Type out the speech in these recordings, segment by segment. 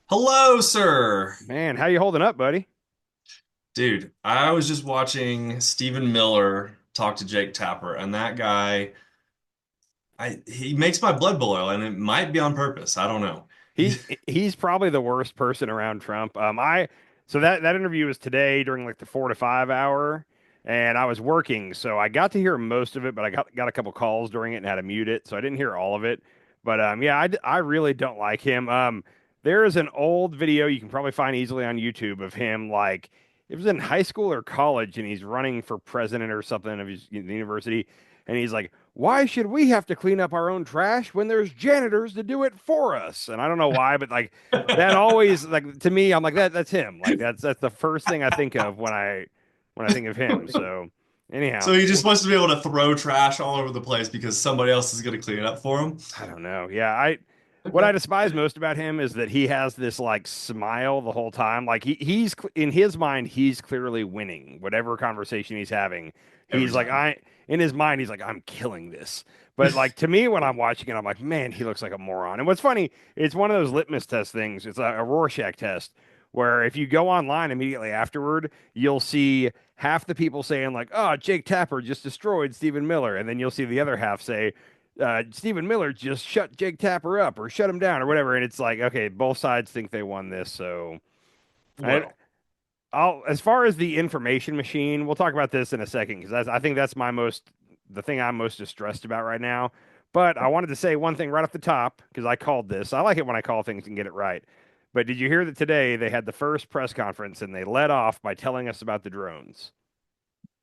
Hello, sir. Man, how you holding up, buddy? Dude, I was just watching Stephen Miller talk to Jake Tapper, and that guy, he makes my blood boil, and it might be on purpose. I don't know. He's probably the worst person around Trump. So that interview was today during like the 4 to 5 hour, and I was working, so I got to hear most of it, but I got a couple calls during it and had to mute it, so I didn't hear all of it. But yeah, I really don't like him. There is an old video you can probably find easily on YouTube of him like it was in high school or college, and he's running for president or something of his university, and he's like, why should we have to clean up our own trash when there's janitors to do it for us? And I don't know why, but like that always like to me, I'm like that's him. Like that's the first thing I think of when I think of him. So anyhow, So he just wants to be able to throw trash all over the place because somebody else is going to clean it up for him. I don't know. Yeah, I what I despise most about him is that he has this like smile the whole time. Like in his mind, he's clearly winning whatever conversation he's having. Every He's like, time. in his mind, he's like, I'm killing this. But like to me, when I'm watching it, I'm like, man, he looks like a moron. And what's funny, it's one of those litmus test things. It's a Rorschach test where if you go online immediately afterward, you'll see half the people saying like, oh, Jake Tapper just destroyed Stephen Miller. And then you'll see the other half say, Stephen Miller just shut Jake Tapper up or shut him down or whatever. And it's like, okay, both sides think they won this. So I, Well, as far as the information machine, we'll talk about this in a second because I think that's the thing I'm most distressed about right now. But I wanted to say one thing right off the top because I called this. I like it when I call things and get it right. But did you hear that today they had the first press conference and they led off by telling us about the drones?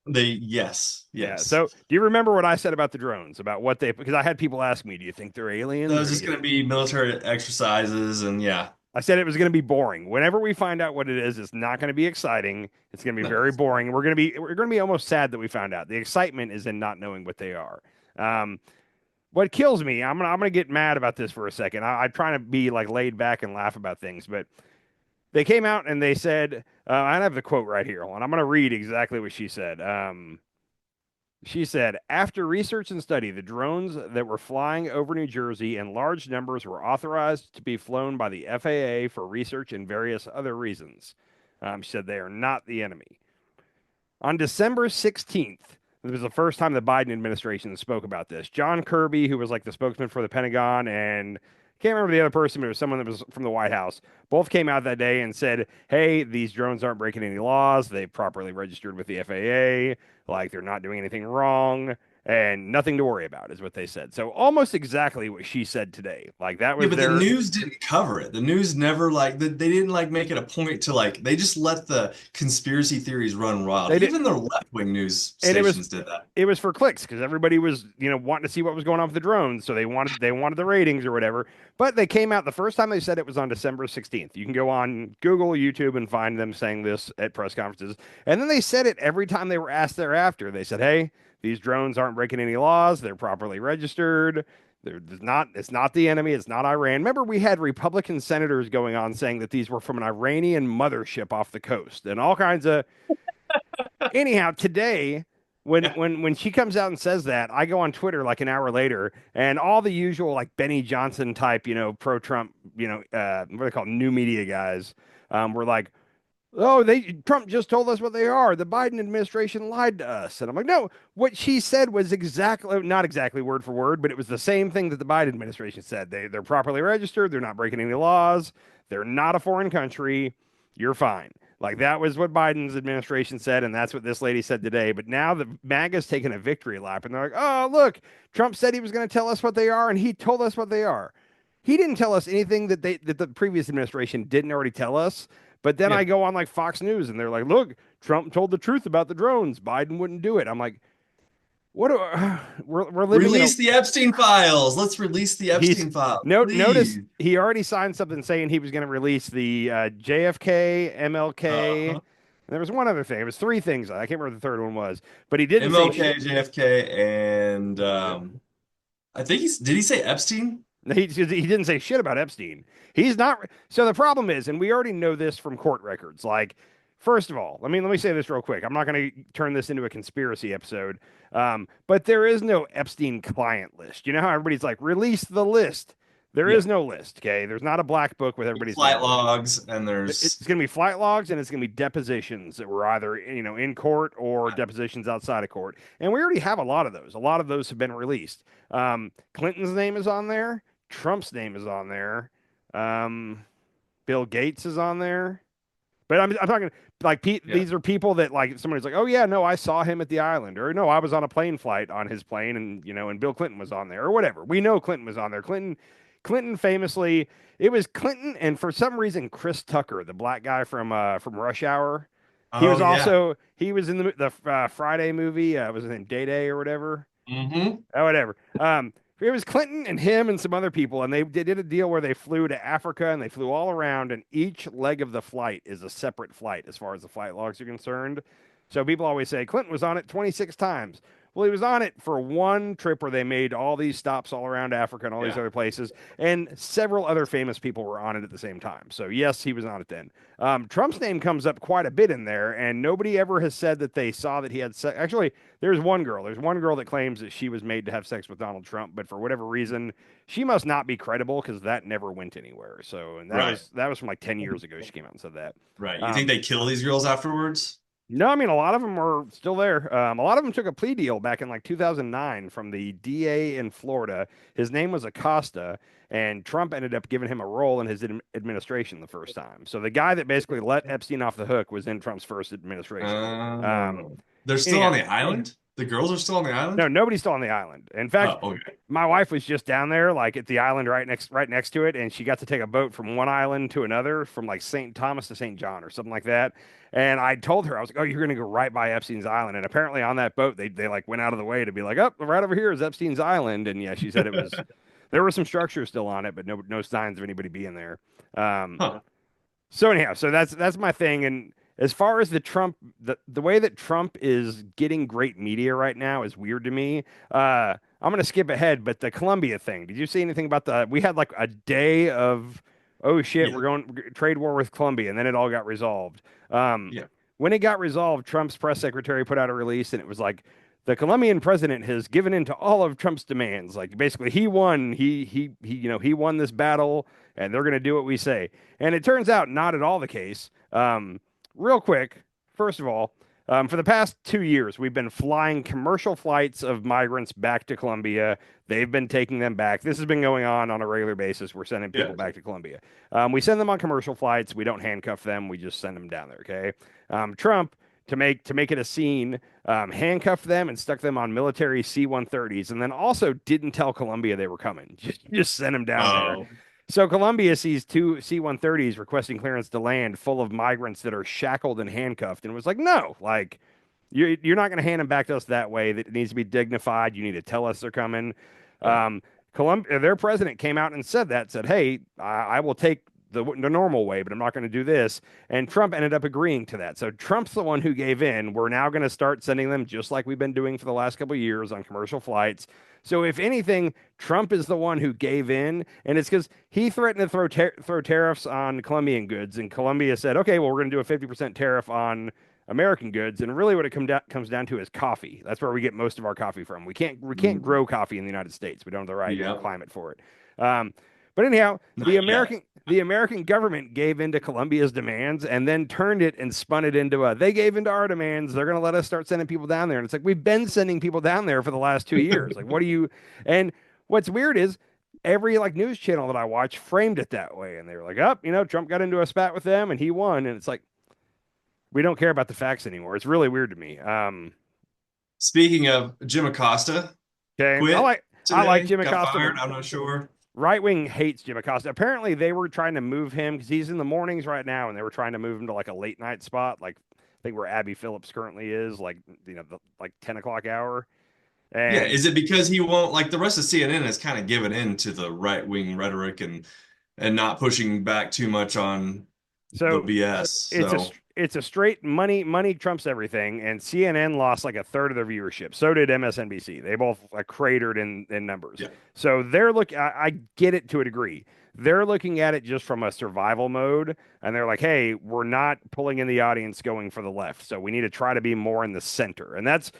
yes, Yeah. yes. So do you remember what I said about the drones? About what they, because I had people ask me, do you think they're aliens Those or do just you going to be military exercises, and yeah, I said it was going to be boring. Whenever we find out what it is, it's not going to be exciting. It's going to be no. very boring. We're going to be almost sad that we found out. The excitement is in not knowing what they are. Um, what kills me, I'm gonna get mad about this for a second. I'm trying to be like laid back and laugh about things, but they came out and they said, I have the quote right here. Hold on, I'm gonna read exactly what she said. She said, after research and study, the drones that were flying over New Jersey in large numbers were authorized to be flown by the FAA for research and various other reasons. She said they are not the enemy. On December 16th, it was the first time the Biden administration spoke about this. John Kirby, who was like the spokesman for the Pentagon, and I can't remember the other person, but it was someone that was from the White House. Both came out that day and said, hey, these drones aren't breaking any laws. They properly registered with the FAA. Like they're not doing anything wrong and nothing to worry about, is what they said. So almost exactly what she said today. Like that Yeah, was but the their, news didn't cover it. The news never they didn't like make it a point to like they just let the conspiracy theories run wild. they did, Even the left-wing news and stations did that. it was for clicks because everybody was wanting to see what was going on with the drones, so they wanted the ratings or whatever. But they came out the first time they said it was on December 16th. You can go on Google, YouTube, and find them saying this at press conferences. And then they said it every time they were asked thereafter. They said, "Hey, these drones aren't breaking any laws. They're properly registered. There's not. It's not the enemy. It's not Iran." Remember, we had Republican senators going on saying that these were from an Iranian mothership off the coast and all kinds of anyhow, today Yeah. when she comes out and says that, I go on Twitter like an hour later, and all the usual like Benny Johnson type, pro Trump, what do they call new media guys, were like, "Oh, they Trump just told us what they are. The Biden administration lied to us." And I'm like, "No, what she said was exactly not exactly word for word, but it was the same thing that the Biden administration said. They're properly registered. They're not breaking any laws. They're not a foreign country. You're fine." Like that was what Biden's administration said, and that's what this lady said today. But now the MAGA's taken a victory lap, and they're like, "Oh, look, Trump said he was going to tell us what they are, and he told us what they are. He didn't tell us anything that the previous administration didn't already tell us." But then I Yeah. go on like Fox News and they're like, look, Trump told the truth about the drones. Biden wouldn't do it. I'm like, what? We're living in a. Release the Epstein files. Let's release the He's Epstein files, notice please. he already signed something saying he was going to release the JFK, MLK. Uh-huh. There was one other thing. It was three things. I can't remember the third one was, but he didn't say MLK, shit. JFK, and I think did he say Epstein? He didn't say shit about Epstein. He's not. So the problem is, and we already know this from court records. Like, first of all, let me say this real quick. I'm not going to turn this into a conspiracy episode, but there is no Epstein client list. You know how everybody's like, release the list. There Yeah. is no list. Okay, there's not a black book with There's everybody's flight name. logs and It's there's going to be flight logs and it's going to be depositions that were either in court or depositions outside of court. And we already have a lot of those. A lot of those have been released. Clinton's name is on there. Trump's name is on there. Um, Bill Gates is on there. But I'm talking like yeah. these are people that like somebody's like, oh yeah, no, I saw him at the island, or no, I was on a plane flight on his plane, and and Bill Clinton was on there, or whatever. We know Clinton was on there. Clinton famously, it was Clinton, and for some reason, Chris Tucker, the black guy from Rush Hour, Oh yeah. he was in the Friday movie. Was it in Day Day or whatever? Mm-hmm. Whatever. It was Clinton and him and some other people, and they did a deal where they flew to Africa and they flew all around, and each leg of the flight is a separate flight as far as the flight logs are concerned. So people always say Clinton was on it 26 times. Well, he was on it for one trip where they made all these stops all around Africa and all these Yeah. other places, and several other famous people were on it at the same time. So yes, he was on it then. Trump's name comes up quite a bit in there, and nobody ever has said that they saw that he had sex. Actually, there's one girl. There's one girl that claims that she was made to have sex with Donald Trump, but for whatever reason, she must not be credible because that never went anywhere. So, and Right. that was from like 10 years ago. She came out and said that. Right. You think Um, they kill these girls afterwards? no, I mean a lot of them are still there. A lot of them took a plea deal back in like 2009 from the DA in Florida. His name was Acosta, and Trump ended up giving him a role in his administration the first time. So the guy that basically let Epstein off the hook was in Trump's first administration. Um, They're still on anyhow, the island? The girls are still on the no, island? nobody's still on the island. In fact, Oh, okay. my wife was just down there, like at the island right next to it, and she got to take a boat from one island to another, from like St. Thomas to St. John or something like that. And I told her, I was like, "Oh, you're gonna go right by Epstein's Island." And apparently on that boat, they like went out of the way to be like, "Oh, right over here is Epstein's Island." And yeah, she said it was there were some structures still on it, but no signs of anybody being there. Um, Huh. so anyhow, so that's my thing. And as far as the way that Trump is getting great media right now is weird to me. I'm gonna skip ahead, but the Colombia thing. Did you see anything about the? We had like a day of oh shit, Yeah. we're going trade war with Colombia, and then it all got resolved. Um, Yeah. when it got resolved, Trump's press secretary put out a release, and it was like the Colombian president has given in to all of Trump's demands. Like basically, he won. He won this battle, and they're gonna do what we say. And it turns out not at all the case. Real quick, first of all, for the past 2 years, we've been flying commercial flights of migrants back to Colombia. They've been taking them back. This has been going on a regular basis. We're sending Yeah. people back to Colombia. We send them on commercial flights. We don't handcuff them. We just send them down there. Okay. Trump to make it a scene, handcuffed them and stuck them on military C-130s, and then also didn't tell Colombia they were coming. Just sent them down there. Oh, So Colombia sees two C-130s requesting clearance to land full of migrants that are shackled and handcuffed, and was like, no, like you're not going to hand them back to us that way. That it needs to be dignified. You need to tell us they're coming. yeah. Colombia, their president came out and said, hey, I will take the normal way, but I'm not going to do this. And Trump ended up agreeing to that. So Trump's the one who gave in. We're now going to start sending them just like we've been doing for the last couple of years on commercial flights. So if anything, Trump is the one who gave in, and it's because he threatened to throw tariffs on Colombian goods, and Colombia said, okay, well, we're going to do a 50% tariff on American goods, and really what it comes down to is coffee. That's where we get most of our coffee from. We can't Mm. grow coffee in the United States. We don't have the right Yeah. climate for it. Um, but anyhow, Not yet. the American government gave into Colombia's demands and then turned it and spun it into they gave into our demands. They're going to let us start sending people down there. And it's like, we've been sending people down there for the last 2 years. Like, what do you, and what's weird is every like news channel that I watch framed it that way. And they were like, oh, Trump got into a spat with them and he won. And it's like, we don't care about the facts anymore. It's really weird to me. Speaking of Jim Acosta, Okay. quit I like today, Jim got Acosta, but fired. I'm not sure. right wing hates Jim Acosta. Apparently, they were trying to move him because he's in the mornings right now, and they were trying to move him to like a late night spot, like I think where Abby Phillips currently is, like the like 10 o'clock hour. Yeah, And is it because he won't like the rest of CNN has kind of given in to the right wing rhetoric and not pushing back too much on the so BS. it's a So it's a straight money trumps everything, and CNN lost like a third of their viewership. So did MSNBC. They both like cratered in numbers. yeah, So they're look. I get it to a degree. They're looking at it just from a survival mode, and they're like, "Hey, we're not pulling in the audience going for the left, so we need to try to be more in the center." And that's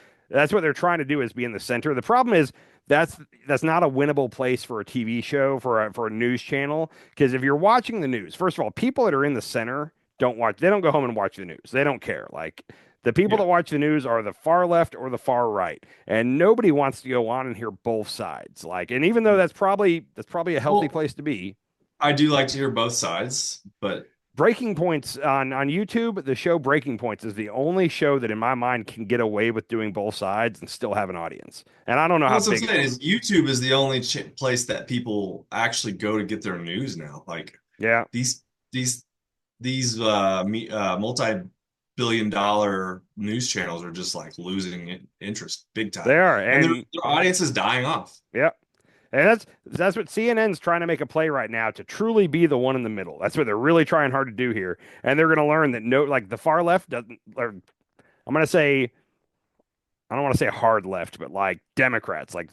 what they're trying to do is be in the center. The problem is that's that's not a winnable place for a TV show for a news channel because if you're watching the news, first of all, people that are in the center don't watch. They don't go home and watch the news. They don't care. Like the people that Yeah. watch the news are the far left or the far right, and nobody wants to go on and hear both sides. Like, and even though that's probably a healthy Well, place to be, I do like to hear both sides, but Breaking Points on YouTube, the show Breaking Points is the only show that in my mind can get away with doing both sides and still have an audience. And I don't know well, how that's what I'm big it saying is. is YouTube is the only ch place that people actually go to get their news now. Like Yeah, these these multi-billion dollar news channels are just like losing interest big they time, are. and And their audience is dying off. yeah. And that's what CNN's trying to make a play right now to truly be the one in the middle. That's what they're really trying hard to do here. And they're going to learn that no, like the far left doesn't, or I'm going to say I don't want to say hard left, but like Democrats, like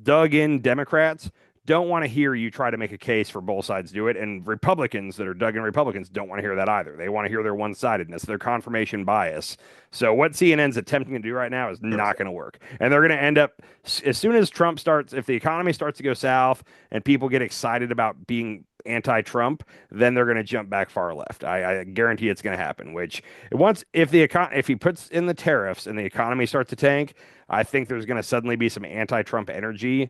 dug in Democrats, don't want to hear you try to make a case for both sides do it. And Republicans that are dug in Republicans don't want to hear that either. They want to hear their one sidedness, their confirmation bias. So, what CNN's attempting to do right now is not going to work. And they're going to end up, as soon as Trump starts, if the economy starts to go south and people get excited about being anti-Trump, then they're going to jump back far left. I guarantee it's going to happen. Which once if he puts in the tariffs and the economy starts to tank, I think there's going to suddenly be some anti-Trump energy.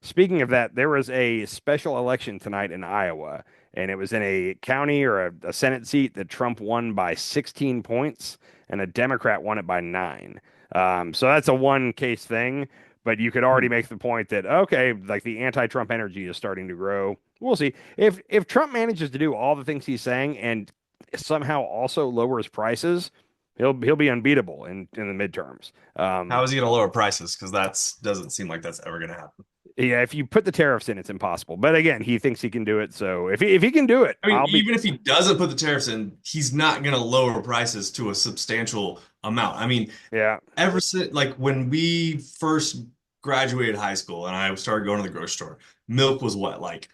Speaking of that, there was a special election tonight in Iowa, and it was in a county or a Senate seat that Trump won by 16 points, and a Democrat won it by 9. So that's a one case thing, but you could already make the point that okay, like the anti-Trump energy is starting to grow. We'll see if Trump manages to do all the things he's saying and somehow also lowers prices, he'll be unbeatable in the midterms. How is he going to lower prices? Because that's doesn't seem like that's ever going to happen. Yeah, if you put the tariffs in, it's impossible. But again, he thinks he can do it. So if he can do it, I mean, I'll be even if he doesn't put the tariffs in, he's not going to lower prices to a substantial amount. I mean, yeah. ever since like when we first graduated high school and I started going to the grocery store, milk was what, like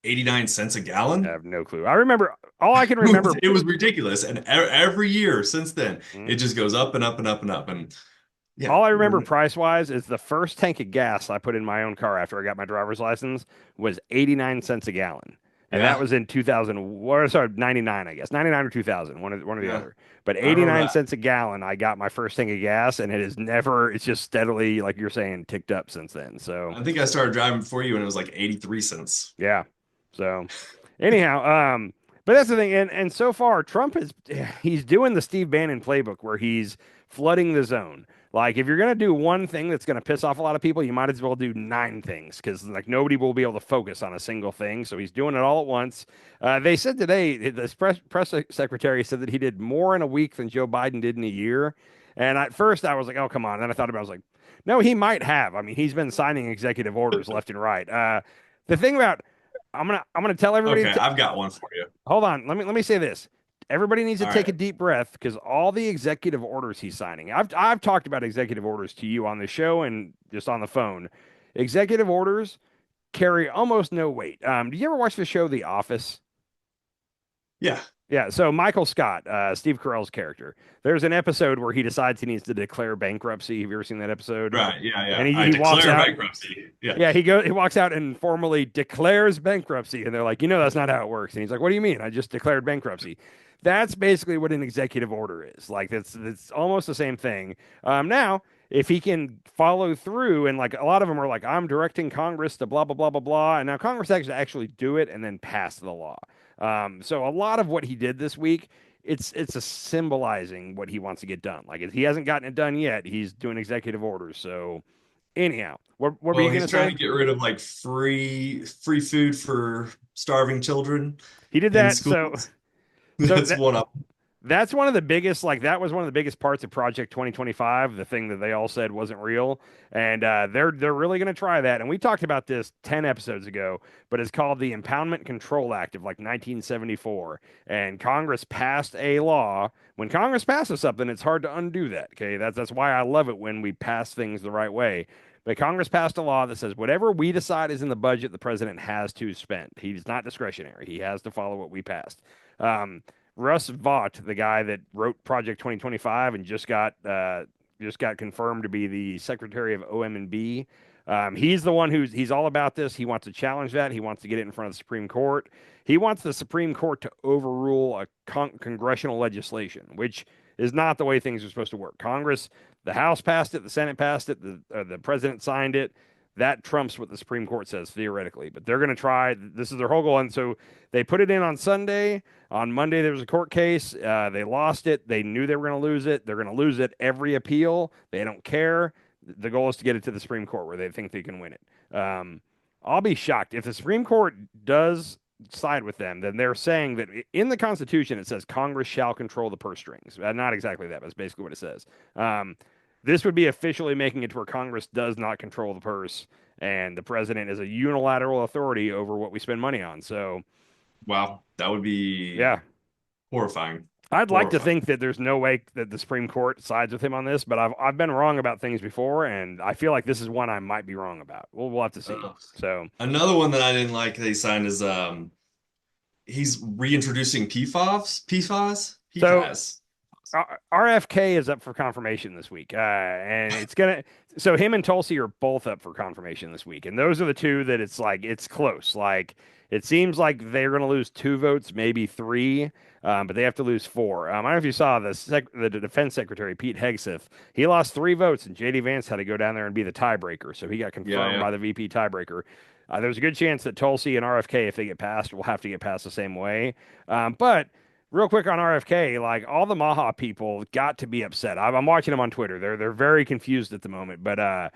89 cents a I gallon? have no clue. I remember all I can remember. It was ridiculous. And every year since then, mm, it just goes up and up and up and up. And yeah, all I remember we're price wise is the first tank of gas I put in my own car after I got my driver's license was 89 cents a gallon. And that yeah, was in 2000, or sorry, 99, I guess. 99 or 2000, one or the yeah, other. But I remember 89 that. cents a gallon, I got my first tank of gas, and it's just steadily, like you're saying, ticked up since then. So, I think I started driving before you and it was like 83 cents. yeah. So, anyhow, but that's the thing, and so far Trump is he's doing the Steve Bannon playbook where he's flooding the zone. Like if you're gonna do one thing that's gonna piss off a lot of people, you might as well do 9 things because like nobody will be able to focus on a single thing. So he's doing it all at once. They said today the press secretary said that he did more in a week than Joe Biden did in a year. And at first I was like, oh come on. And then I thought about it, I was like, no, he might have. I mean, he's been signing executive orders left and right. The thing about I'm gonna tell everybody Okay, to I've got one for you. hold on. Let me say this. Everybody needs to All take a right. deep breath because all the executive orders he's signing. I've talked about executive orders to you on the show and just on the phone. Executive orders carry almost no weight. Do you ever watch the show The Office? Yeah. Yeah, so Michael Scott, Steve Carell's character, there's an episode where he decides he needs to declare bankruptcy. Have you ever seen that episode? Right. Yeah. And Yeah. he, I he walks declare out. bankruptcy. Yeah. Yeah, he walks out and formally declares bankruptcy, and they're like, that's not how it works. And he's like, what do you mean? I just declared bankruptcy. That's basically what an executive order is. Like that's almost the same thing. Now, if he can follow through, and like a lot of them are like, I'm directing Congress to blah blah blah blah blah, and now Congress actually do it and then pass the law. So a lot of what he did this week, it's a symbolizing what he wants to get done. Like if he hasn't gotten it done yet, he's doing executive orders. So anyhow, what were Well, you gonna he's trying say? to get rid of like free food for starving children He did in that. So schools. so That's that one of that's one of the biggest. Like that was one of the biggest parts of Project 2025. The thing that they all said wasn't real, and they're really gonna try that. And we talked about this 10 episodes ago, but it's called the Impound Control Act of like 1974. And Congress passed a law. When Congress passes something, it's hard to undo that. Okay, that's why I love it when we pass things the right way. But Congress passed a law that says whatever we decide is in the budget, the president has to spend. He's not discretionary. He has to follow what we passed. Um, Russ Vought, the guy that wrote Project 2025 and just got just got confirmed to be the Secretary of OM&B. He's the one he's all about this. He wants to challenge that. He wants to get it in front of the Supreme Court. He wants the Supreme Court to overrule a congressional legislation, which is not the way things are supposed to work. Congress, the House passed it, the Senate passed it, the president signed it. That trumps what the Supreme Court says theoretically, but they're going to try. This is their whole goal, and so they put it in on Sunday. On Monday, there was a court case. They lost it. They knew they were going to lose it. They're going to lose it every appeal. They don't care. The goal is to get it to the Supreme Court where they think they can win it. I'll be shocked if the Supreme Court does side with them. Then they're saying that in the Constitution it says Congress shall control the purse strings. Not exactly that, but it's basically what it says. This would be officially making it to where Congress does not control the purse, and the president is a unilateral authority over what we spend money on. So, Wow, that would be yeah, horrifying. I'd like to Horrifying. think that there's no way that the Supreme Court sides with him on this, but I've been wrong about things before, and I feel like this is one I might be wrong about. We'll have to see. Ugh. So, Another one that I didn't like that he signed is he's reintroducing PFAS. PFAS? so PFAS. RFK is up for confirmation this week, and it's gonna. So him and Tulsi are both up for confirmation this week, and those are the two that it's like it's close. Like it seems like they're gonna lose 2 votes, maybe 3, but they have to lose 4. I don't know if you saw the Defense Secretary Pete Hegseth. He lost 3 votes, and JD Vance had to go down there and be the tiebreaker, so he got Yeah, confirmed yeah. by the VP tiebreaker. There's a good chance that Tulsi and RFK, if they get passed, will have to get passed the same way. But real quick on RFK, like all the Maha people got to be upset. I'm watching them on Twitter. They're very confused at the moment. But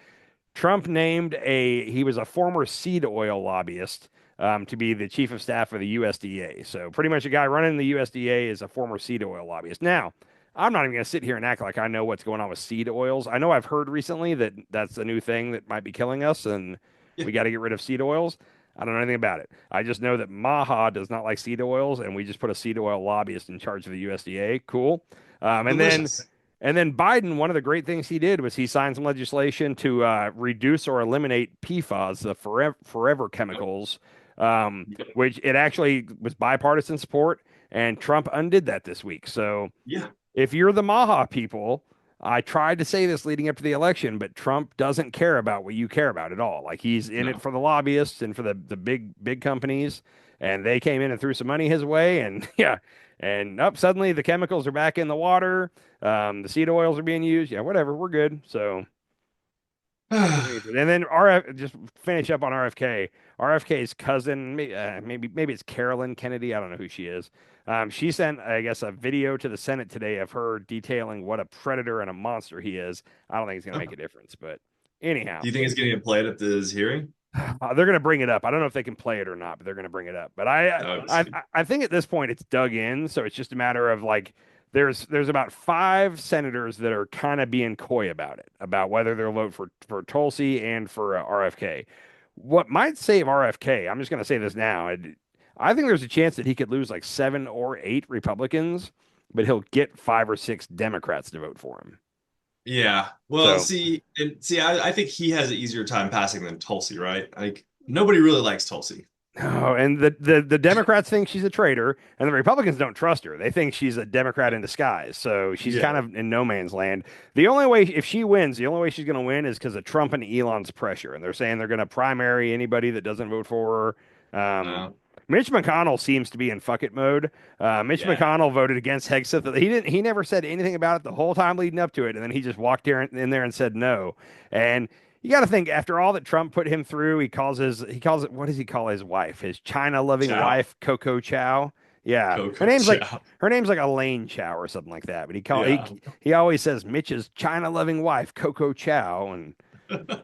Trump named he was a former seed oil lobbyist to be the chief of staff for the USDA. So pretty much a guy running the USDA is a former seed oil lobbyist. Now, I'm not even going to sit here and act like I know what's going on with seed oils. I know I've heard recently that that's a new thing that might be killing us, and Yeah. we got to get rid of seed oils. I don't know anything about it. I just know that Maha does not like seed oils, and we just put a seed oil lobbyist in charge of the USDA. Cool. Um, and then Delicious. and then Biden, one of the great things he did was he signed some legislation to reduce or eliminate PFAS, the forever Yep. chemicals, Yep. which it actually was bipartisan support, and Trump undid that this week. So Yeah. if you're the Maha people, I tried to say this leading up to the election, but Trump doesn't care about what you care about at all. Like he's in it No. for the lobbyists and for the big companies, and they came in and threw some money his way, and yeah, and up suddenly the chemicals are back in the water, the seed oils are being used. Yeah, whatever, we're good. So and then RF just finish up on RFK. RFK's cousin, maybe it's Carolyn Kennedy. I don't know who she is. She sent, I guess, a video to the Senate today of her detailing what a predator and a monster he is. I don't think it's going to make a difference, but anyhow, Do you think it's going to get played at this hearing? they're going to bring it up. I don't know if they can play it or not, but they're going to bring it up. But Oh, I think at this point it's dug in, so it's just a matter of like there's about 5 senators that are kind of being coy about it, about whether they'll vote for Tulsi and for RFK. What might save RFK? I'm just going to say this now. I think there's a chance that he could lose like 7 or 8 Republicans, but he'll get 5 or 6 Democrats to vote for him. yeah. Well, So see, I think he has an easier time passing than Tulsi, right? Like nobody really likes Tulsi. oh, and the Democrats think she's a traitor, and the Republicans don't trust her. They think she's a Democrat in disguise. So she's kind Yeah. of in no man's land. The only way, if she wins, the only way she's going to win is because of Trump and Elon's pressure. And they're saying they're going to primary anybody that doesn't vote for her. No. Mitch McConnell seems to be in fuck it mode. Mitch Yeah. McConnell voted against Hegseth. He didn't. He never said anything about it the whole time leading up to it, and then he just walked in there and said no. And you got to think after all that Trump put him through, he calls it what does he call his wife? His China loving Ciao. wife, Coco Chow. Yeah, Coco Ciao. her name's like Elaine Chow or something like that. But Yeah. he always says Mitch's China loving wife, Coco Chow. And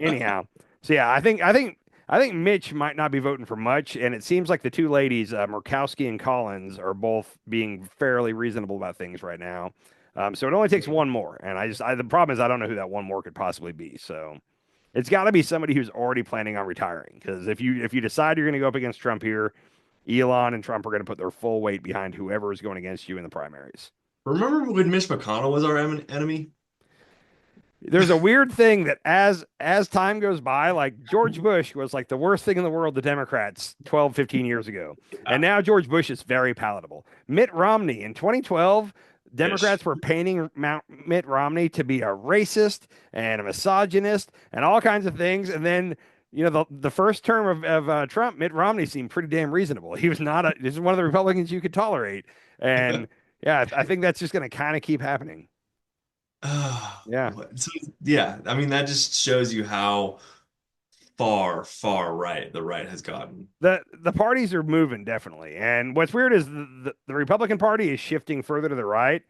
anyhow, so yeah, I think Mitch might not be voting for much, and it seems like the two ladies, Murkowski and Collins, are both being fairly reasonable about things right now. So it only takes one more, and the problem is I don't know who that one more could possibly be. So it's got to be somebody who's already planning on retiring, because if you decide you're going to go up against Trump here, Elon and Trump are going to put their full weight behind whoever is going against you in the primaries. Remember when Mitch McConnell was our enemy? There's a weird thing that as time goes by, like George Bush was like the worst thing in the world to Democrats 12, 15 years ago. And Yeah. now George Bush is very palatable. Mitt Romney in 2012, Democrats Ish. were painting Mitt Romney to be a racist and a misogynist and all kinds of things. And then, the first term of Trump, Mitt Romney seemed pretty damn reasonable. He was not this is one of the Republicans you could tolerate. And yeah, I think that's just going to kind of keep happening. Yeah. So, yeah, I mean that just shows you how far, far right the right has gotten. The parties are moving definitely, and what's weird is the Republican Party is shifting further to the right.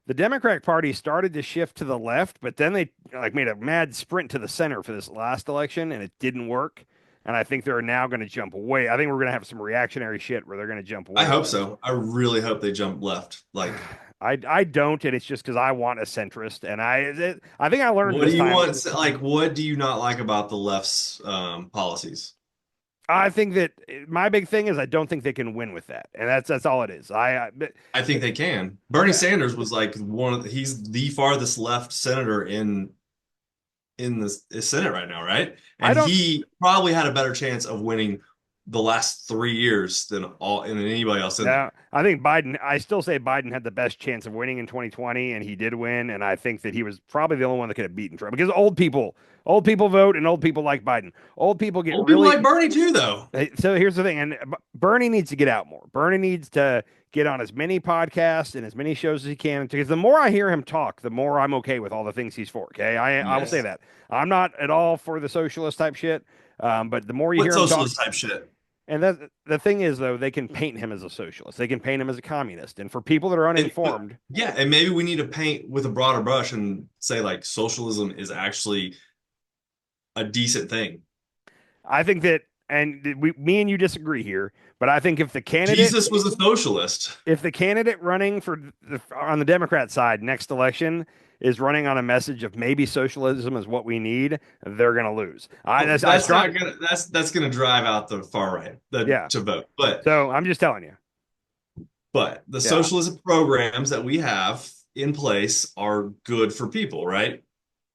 The Democratic Party started to shift to the left, but then they like made a mad sprint to the center for this last election, and it didn't work. And I think they're now going to jump way. I think we're going to have some reactionary shit where they're going to jump I way hope left. so. I really hope they jump left. Like, I don't, and it's just because I want a centrist, and I think I learned what do this you time. want? Like, what do you not like about the left's policies? I think that my big thing is I don't think they can win with that, and that's all it is. I think they can. Bernie Yeah. Sanders was like he's the farthest left senator in the Senate right now, right? I And don't he probably had a better chance of winning the last 3 years than anybody else in there. Yeah, I think Biden, I still say Biden had the best chance of winning in 2020, and he did win. And I think that he was probably the only one that could have beaten Trump because old people vote and old people like Biden. Old people get Old people really, like Bernie too, though. so here's the thing, and Bernie needs to get out more. Bernie needs to get on as many podcasts and as many shows as he can because the more I hear him talk, the more I'm okay with all the things he's for. Okay, I will say Yes. that I'm not at all for the socialist type shit, but the more you What hear him talk, socialist type shit? and the thing is, though, they can paint him as a socialist. They can paint him as a communist. And for people that are But uninformed, yeah, and maybe we need to paint with a broader brush and say like socialism is actually a decent thing. I think that, and me and you disagree here, but I think Jesus was a socialist. if the candidate running on the Democrat side next election is running on a message of maybe socialism is what we need, they're going to lose. Well, I that's strong, not gonna that's gonna drive out the far right yeah. to vote. But So I'm just telling you, the yeah. socialism programs that we have in place are good for people, right?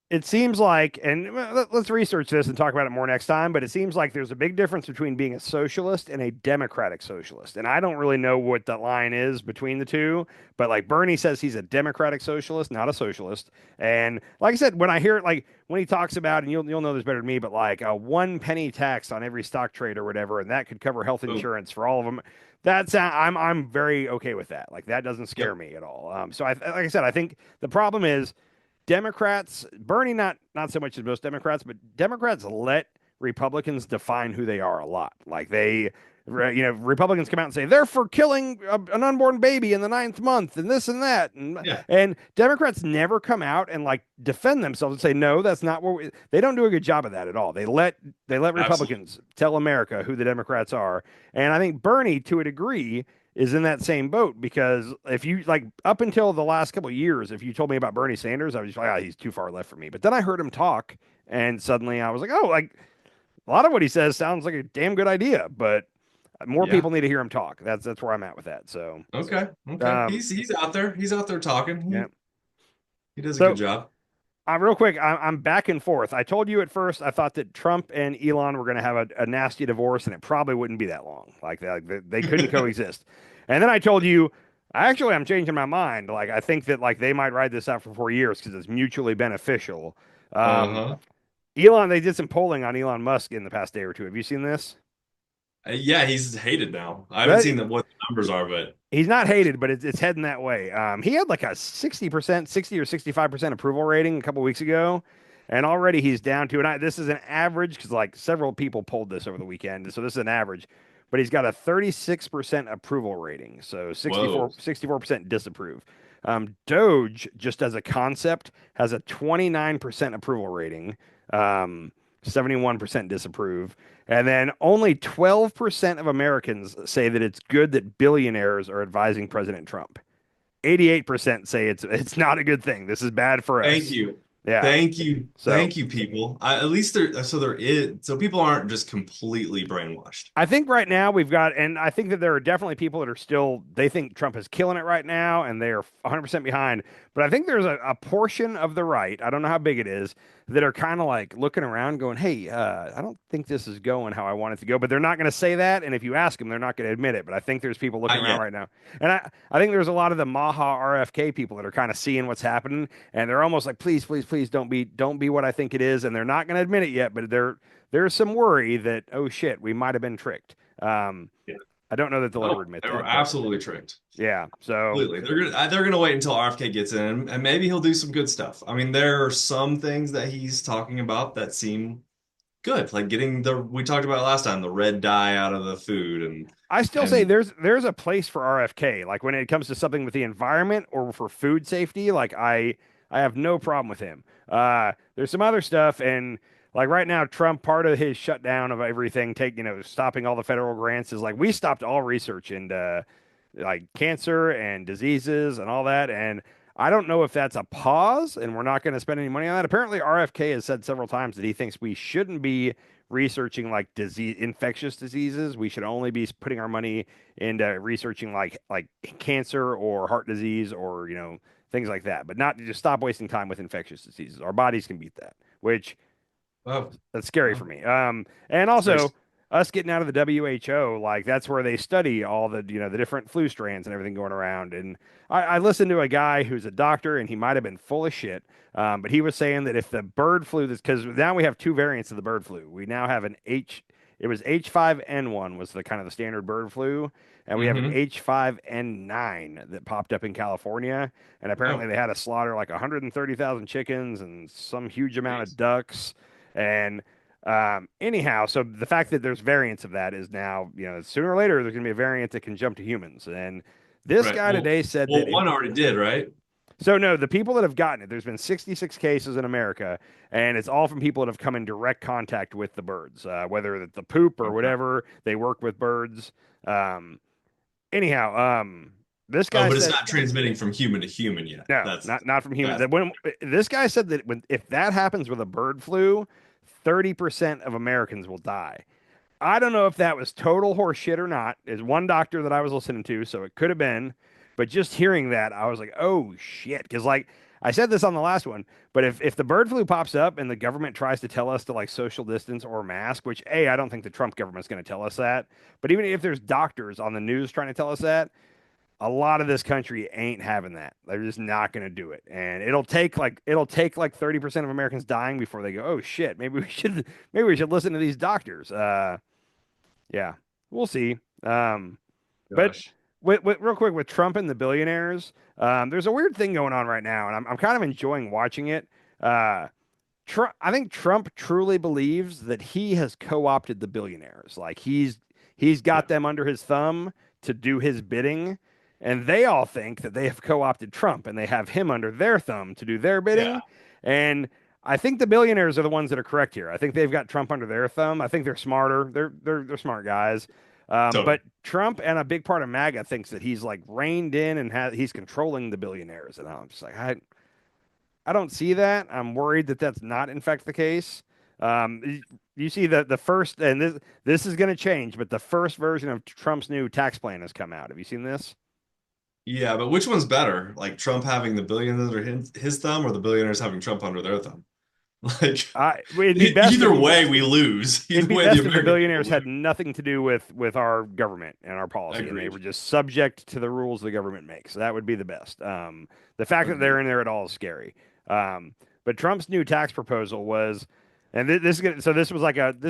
It seems like, and let's research this and talk about it more next time, but it seems like there's a big difference between being a socialist and a democratic socialist. And I don't really know what the line is between the two, but like Bernie says he's a democratic socialist, not a socialist. And like I said, when I hear it, like when he talks about, and you'll know this better than me, but like a 1 penny tax on every stock trade or whatever, and that could cover health Boom. insurance for all of them. I'm very okay with that. Like that doesn't scare Yep. me at all. So like I said, I think the problem is Democrats, Bernie, not so much as most Democrats, but Democrats let Republicans define who they are a lot. Like Republicans come out and say they're for killing an unborn baby in the ninth month and this and that, Yeah, and Democrats never come out and like defend themselves and say no, that's not what they don't do a good job of that at all. They let absolutely. Republicans tell America who the Democrats are, and I think Bernie, to a degree, is in that same boat because if you like up until the last couple of years, if you told me about Bernie Sanders, I was just like, he's too far left for me. But then I heard him talk, and suddenly I was like, oh, like a lot of what he says sounds like a damn good idea, but more Yeah. people need to hear him talk. That's where I'm at with that. So, Okay. Okay. um, He's out there. He's out there talking. yeah. He does a good So job. real quick, I'm back and forth. I told you at first I thought that Trump and Elon were going to have a nasty divorce, and it probably wouldn't be that long. Like that, they couldn't coexist. And then I told you, actually, I'm changing my mind. Like I think that like they might ride this out for 4 years because it's mutually beneficial. Um, Uh-huh. Elon, they did some polling on Elon Musk in the past day or two. Have you seen this? Yeah, he's hated now. I haven't That, seen what the numbers are, but he's not hated, but it's heading that way. He had like a 60%, 60 or 65% approval rating a couple weeks ago, and already he's down to, this is an average because like several people pulled this over the weekend, so this is an average, but he's got a 36% approval rating, so whoa. 64% disapprove. Doge, just as a concept, has a 29% approval rating, 71% disapprove. And then only 12% of Americans say that it's good that billionaires are advising President Trump. 88% say it's not a good thing. This is bad for Thank us. you. Yeah. Thank you. So Thank you, people. At least there is so people aren't just completely brainwashed. I think right now we've got, and I think that there are definitely people that are still, they think Trump is killing it right now and they are 100% behind. But I think there's a portion of the right, I don't know how big it is, that are kind of like looking around going, hey, I don't think this is going how I want it to go. But they're not going to say that. And if you ask them, they're not going to admit it. But I think there's people looking Not around yet. right now. And I think there's a lot of the Maha RFK people that are kind of seeing what's happening. And they're almost like, please, please, please don't be what I think it is. And they're not going to admit it yet. But there's some worry that, oh shit, we might have been tricked. Yeah. I don't know that they'll Oh, ever admit they were that. But absolutely tricked. yeah. So Completely. They're gonna wait until RFK gets in, and maybe he'll do some good stuff. I mean, there are some things that he's talking about that seem good, like getting the we talked about last time, the red dye out of the food, I still say and there's a place for RFK. Like when it comes to something with the environment or for food safety, like I have no problem with him. There's some other stuff, and like right now, Trump, part of his shutdown of everything, stopping all the federal grants is like we stopped all research into like cancer and diseases and all that. And I don't know if that's a pause and we're not going to spend any money on that. Apparently, RFK has said several times that he thinks we shouldn't be researching like infectious diseases. We should only be putting our money into researching like cancer or heart disease or things like that, but not to just stop wasting time with infectious diseases. Our bodies can beat that, which oh, that's scary for well, me. And it's very also us getting out of the WHO, like that's where they study all the different flu strands and everything going around. And I listened to a guy who's a doctor, and he might have been full of shit. But he was saying that if the bird flu, that's because now we have two variants of the bird flu. We now have it was H5N1 was the kind of the standard bird flu, and we have an mm-hmm. H5N9 that popped up in California. And apparently Oh, they had to slaughter like 130,000 chickens and some huge amount of geez. ducks. And anyhow, so the fact that there's variants of that is now, sooner or later there's going to be a variant that can jump to humans. And this Right. guy today said that Well, one already did, right? so no, the people that have gotten it, there's been 66 cases in America, and it's all from people that have come in direct contact with the birds, whether it's the poop or Okay. whatever. They work with birds. Um, anyhow, this Oh, guy but it's said not transmitting from human to human yet. no, That's not from human. that's That when this guy said that if that happens with a bird flu, 30% of Americans will die. I don't know if that was total horseshit or not. Is one doctor that I was listening to, so it could have been. But just hearing that, I was like, oh shit. Because like I said this on the last one, but if the bird flu pops up and the government tries to tell us to like social distance or mask, which I don't think the Trump government's going to tell us that. But even if there's doctors on the news trying to tell us that, a lot of this country ain't having that. They're just not going to do it. And it'll take like 30% of Americans dying before they go, "Oh shit, maybe we should listen to these doctors." Yeah, we'll see. But gosh. real quick with Trump and the billionaires, there's a weird thing going on right now, and I'm kind of enjoying watching it. Uh, I think Trump truly believes that he has co-opted the billionaires. Like he's Yeah. got them under his thumb to do his bidding, and they all think that they have co-opted Trump and they have him under their thumb to do their Yeah. bidding. And I think the billionaires are the ones that are correct here. I think they've got Trump under their thumb. I think they're smarter. They're smart guys. Totally. But Trump and a big part of MAGA thinks that he's like reined in and he's controlling the billionaires. And I'm just like, I don't see that. I'm worried that that's not in fact the case. You see the first, and this is going to change, but the first version of Trump's new tax plan has come out. Have you seen this? Yeah, but which one's better? Like Trump having the billions under his thumb or the billionaires having Trump under their thumb? Like It'd be best if either way we lose. it'd Either be way the best if the American people billionaires had lose. nothing to do with our government and our policy, and they Agreed. were just subject to the rules the government makes. That would be the best. The fact that they're Agreed. in there at all is scary. But Trump's new tax proposal was, and this is so this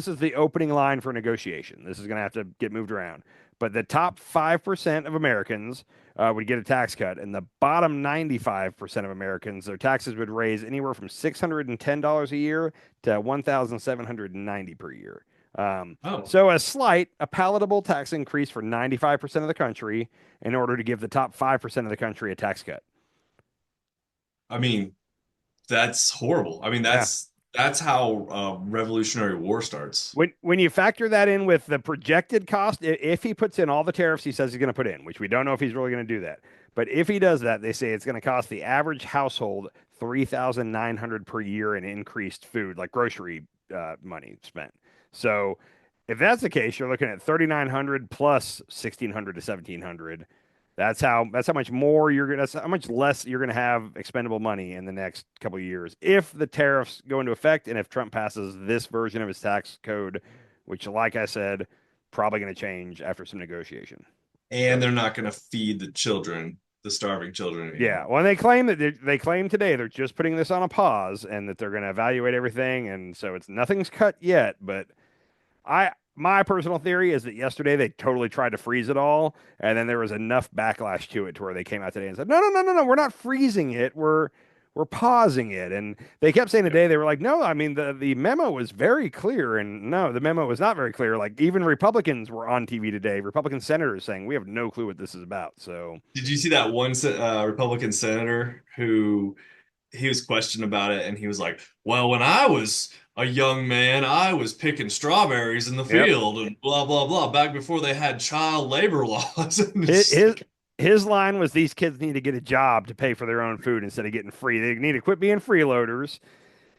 is the opening line for negotiation. This is gonna have to get moved around. But the top 5% of Americans would get a tax cut, and the bottom 95% of Americans, their taxes would raise anywhere from $610 a year to 1,790 per year. Oh, So a palatable tax increase for 95% of the country in order to give the top 5% of the country a tax cut. I mean, that's horrible. I mean, Yeah. that's how Revolutionary War starts. When you factor that in with the projected cost, if he puts in all the tariffs he says he's going to put in, which we don't know if he's really going to do that, but if he does that, they say it's going to cost the average household 3,900 per year in increased food, like grocery money spent. So if that's the case, you're looking at 3,900 plus 1,600 to 1,700. That's how much more you're gonna that's how much less you're gonna have expendable money in the next couple of years if the tariffs go into effect and if Trump passes this version of his tax code, which, like I said, probably going to change after some negotiation. And So they're not going to feed the children, the starving children yeah, anymore. well, they claim that they claim today they're just putting this on a pause and that they're going to evaluate everything, and so it's nothing's cut yet, but my personal theory is that yesterday they totally tried to freeze it all, and then there was enough backlash to it to where they came out today and said, "No, no, no, no, no, we're not freezing it. We're pausing it." And they kept saying Yep. today they were like, "No, I mean the memo was very clear," and no, the memo was not very clear. Like even Republicans were on TV today, Republican senators saying we have no clue what this is about. So, Did you see that one Republican senator who he was questioned about it and he was like, "Well, when I was a young man, I was picking strawberries in the yep. field and blah blah blah back before they had child labor laws." And His, it's his like, his line was these kids need to get a job to pay for their own food instead of getting free. They need to quit being freeloaders.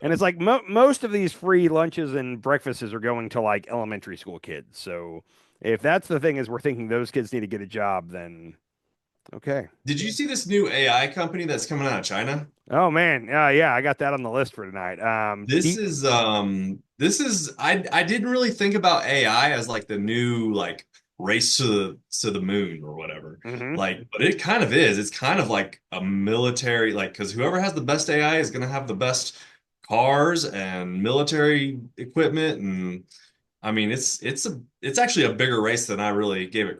And it's like most of these free lunches and breakfasts are going to like elementary school kids. So if that's the thing is we're thinking those kids need to get a job, then okay. did you see this new AI company that's coming out of China? Oh man, yeah, I got that on the list for tonight. This Deep. is I didn't really think about AI as like the new like race to the moon or whatever. Hmm. Like, but it kind of is. It's kind of like a military like because whoever has the best AI is gonna have the best cars and military equipment and I mean it's actually a bigger race than I really gave it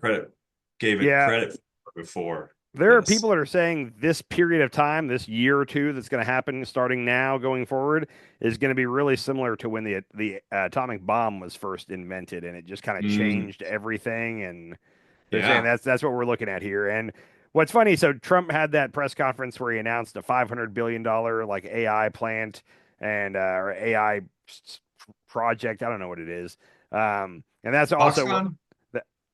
Yeah, credit for before there are this. people that are saying this period of time, this year or two that's going to happen starting now going forward is going to be really similar to when the atomic bomb was first invented and it just kind of Mm, changed everything and they're saying yeah. that's what we're looking at here. And what's funny, so Trump had that press conference where he announced a $500 billion like AI plant and or AI project. I don't know what it is. And that's also what Foxconn?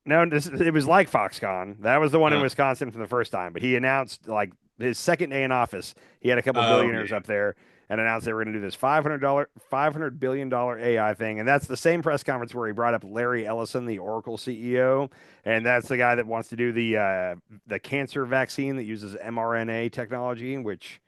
no, it was like Foxconn. That was the one in Uh, Wisconsin for the first time. But he announced like his second day in office, he had a couple oh billionaires yeah. up there and announced they were going to do this $500 billion AI thing. And that's the same press conference where he brought up Larry Ellison, the Oracle CEO, and that's the guy that wants to do the cancer vaccine that uses mRNA technology, which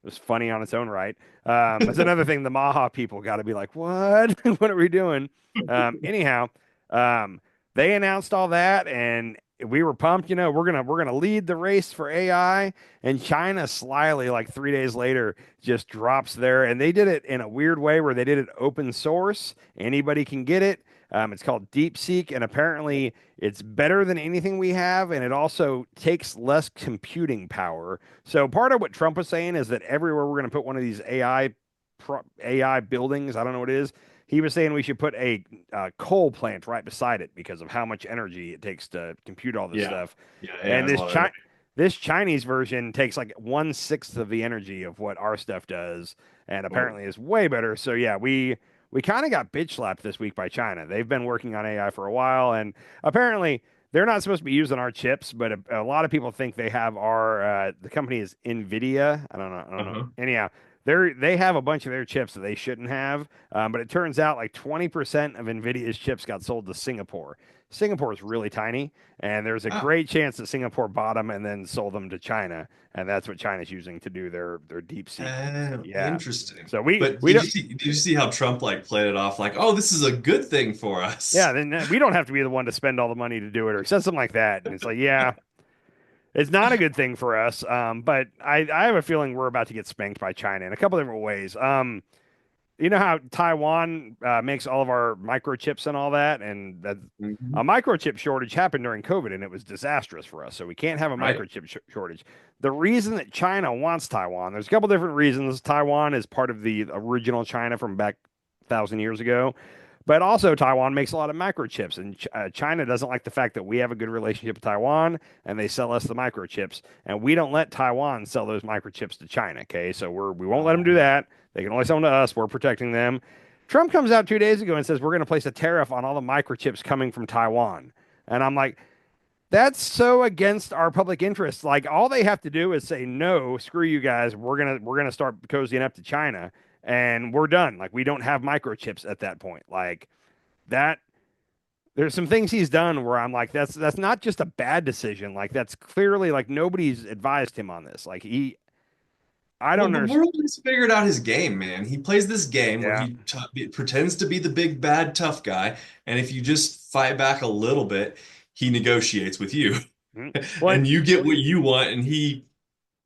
was funny on its own right. That's another thing the Maha people got to be like, what? What are we doing? Anyhow, um, they announced all that, and we were pumped. You know, we're gonna lead the race for AI, and China slyly, like 3 days later, just drops there, and they did it in a weird way where they did it open source. Anybody can get it. It's called DeepSeek, and apparently it's better than anything we have, and it also takes less computing power. So part of what Trump was saying is that everywhere we're going to put one of these AI buildings, I don't know what it is. He was saying we should put a coal plant right beside it because of how much energy it takes to compute all this Yeah. stuff. Yeah, AI And is a lot of energy. this Chinese version takes like 1/6 of the energy of what our stuff does, and Oh. apparently is way better. So yeah, we kind of got bitch slapped this week by China. They've been working on AI for a while, and apparently they're not supposed to be using our chips, but a lot of people think they have our. The company is Nvidia. I don't know. I don't know. Uh-huh. Anyhow, they have a bunch of their chips that they shouldn't have, but it turns out like 20% of Nvidia's chips got sold to Singapore. Singapore is really tiny, and there's a Ah. great chance that Singapore bought them and then sold them to China, and that's what China's using to do their deep seek. Oh, Yeah. interesting. So we But we don't. did you see how Trump like played it off like, "Oh, this is a good thing for Yeah, us." then we don't have to be the one to spend all the money to do it or said something like that. And it's like, yeah, it's not a good thing for us. But I have a feeling we're about to get spanked by China in a couple different ways. You know how Taiwan makes all of our microchips and all that, and that Mhm. a microchip shortage happened during COVID, and it was disastrous for us. So we can't have a Right? microchip shortage. The reason that China wants Taiwan, there's a couple different reasons. Taiwan is part of the original China from back 1,000 years ago. But also, Taiwan makes a lot of microchips, and China doesn't like the fact that we have a good relationship with Taiwan, and they sell us the microchips, and we don't let Taiwan sell those microchips to China. Okay, so we won't let them do Oh. that. They can only sell them to us. We're protecting them. Trump comes out 2 days ago and says we're going to place a tariff on all the microchips coming from Taiwan, and I'm like, that's so against our public interest. Like all they have to do is say no, screw you guys. We're gonna start cozying up to China, and we're done. Like we don't have microchips at that point. Like that there's some things he's done where I'm like, that's not just a bad decision. Like that's clearly like nobody's advised him on this. Like I Well, don't the understand. world has figured out his game, man. He plays this game where Yeah. he pretends to be the big bad tough guy, and if you just fight back a little bit, he negotiates with you, Mhm. Well, and you get what you want, and he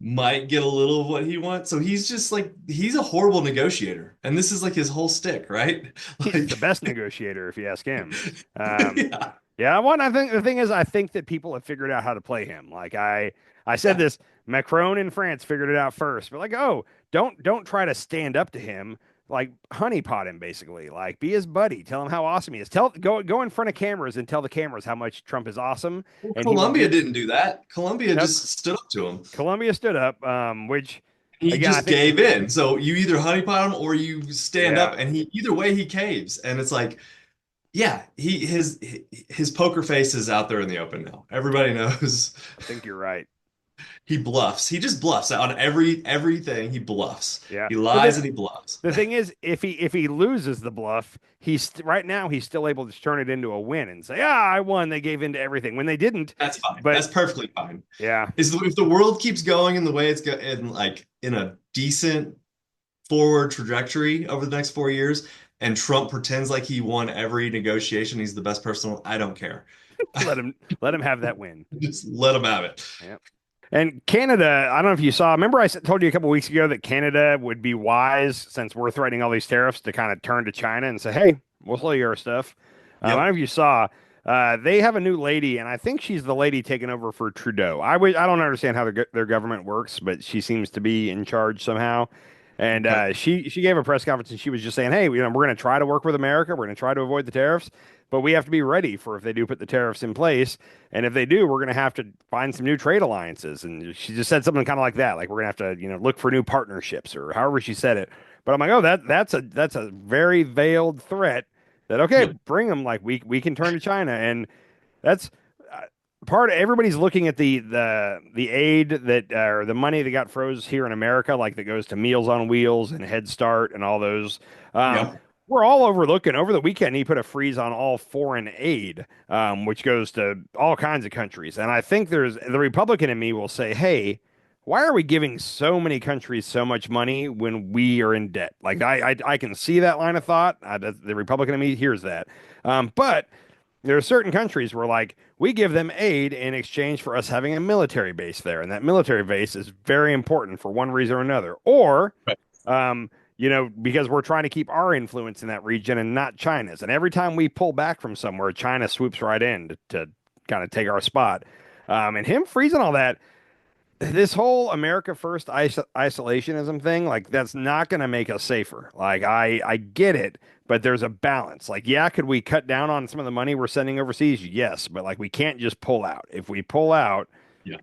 might get a little of what he wants. So he's just like he's a horrible negotiator, and this is like his whole stick, right? he's the Like, best negotiator if you ask him. Um, yeah, yeah, one I think the thing is I think that people have figured out how to play him. Like I said yeah. this, Macron in France figured it out first, but like, oh, don't try to stand up to him. Like honeypot him basically. Like be his buddy. Tell him how awesome he is. Go in front of cameras and tell the cameras how much Trump is awesome, Well, and he will Colombia give. didn't do that. Colombia Nope. just stood up to him. Columbia stood up, which He again I just think gave in. So you either honeypot him or you stand yeah, up, and he either way he caves. And it's like, yeah, his poker face is out there in the open now. Everybody knows I think you're right. he bluffs. He just bluffs on everything. He bluffs. Yeah. He But lies and he bluffs. the thing is, if he loses the bluff, right now he's still able to turn it into a win and say, "Ah, I won." They gave in to everything when they didn't. That's fine. But That's perfectly fine. yeah, If the world keeps going in the way it's going, in like in a decent forward trajectory over the next 4 years, and Trump pretends like he won every negotiation, he's the best person. I don't care. let him have that win. Just let him have it. Yeah. And Canada, I don't know if you saw. Remember, told you a couple weeks ago that Canada would be wise since we're threatening all these tariffs to kind of turn to China and say, "Hey, we'll sell you our stuff." I don't know Yep. if you saw. They have a new lady, and I think she's the lady taking over for Trudeau. I don't understand how their government works, but she seems to be in charge somehow. And Okay. she gave a press conference and she was just saying, "Hey, we're going to try to work with America. We're going to try to avoid the tariffs, but we have to be ready for if they do put the tariffs in place. And if they do, we're going to have to find some new trade alliances." And she just said something kind of like that, like we're going to have to, look for new partnerships or however she said it. But I'm like, oh, that's a very veiled threat. That okay, Yep. bring them. Like we can turn to China, and that's uh, part of everybody's looking at the aid that or the money that got froze here in America, like that goes to Meals on Wheels and Head Start and all those. Um, Yep. we're all overlooking over the weekend. He put a freeze on all foreign aid, which goes to all kinds of countries. And I think there's the Republican in me will say, "Hey, why are we giving so many countries so much money when we are in debt?" Like I can see that line of thought. The Republican in me hears that, but there are certain countries where like we give them aid in exchange for us having a military base there, and that military base is very important for one reason or another, or Right. because we're trying to keep our influence in that region and not China's. And every time we pull back from somewhere, China swoops right in to kind of take our spot. And him freezing all that, this whole America first isolationism thing, like that's not going to make us safer. Like I get it, but there's a balance. Like, yeah, could we cut down on some of the money we're sending overseas? Yes, but like we can't just pull out. If we pull out, Yeah.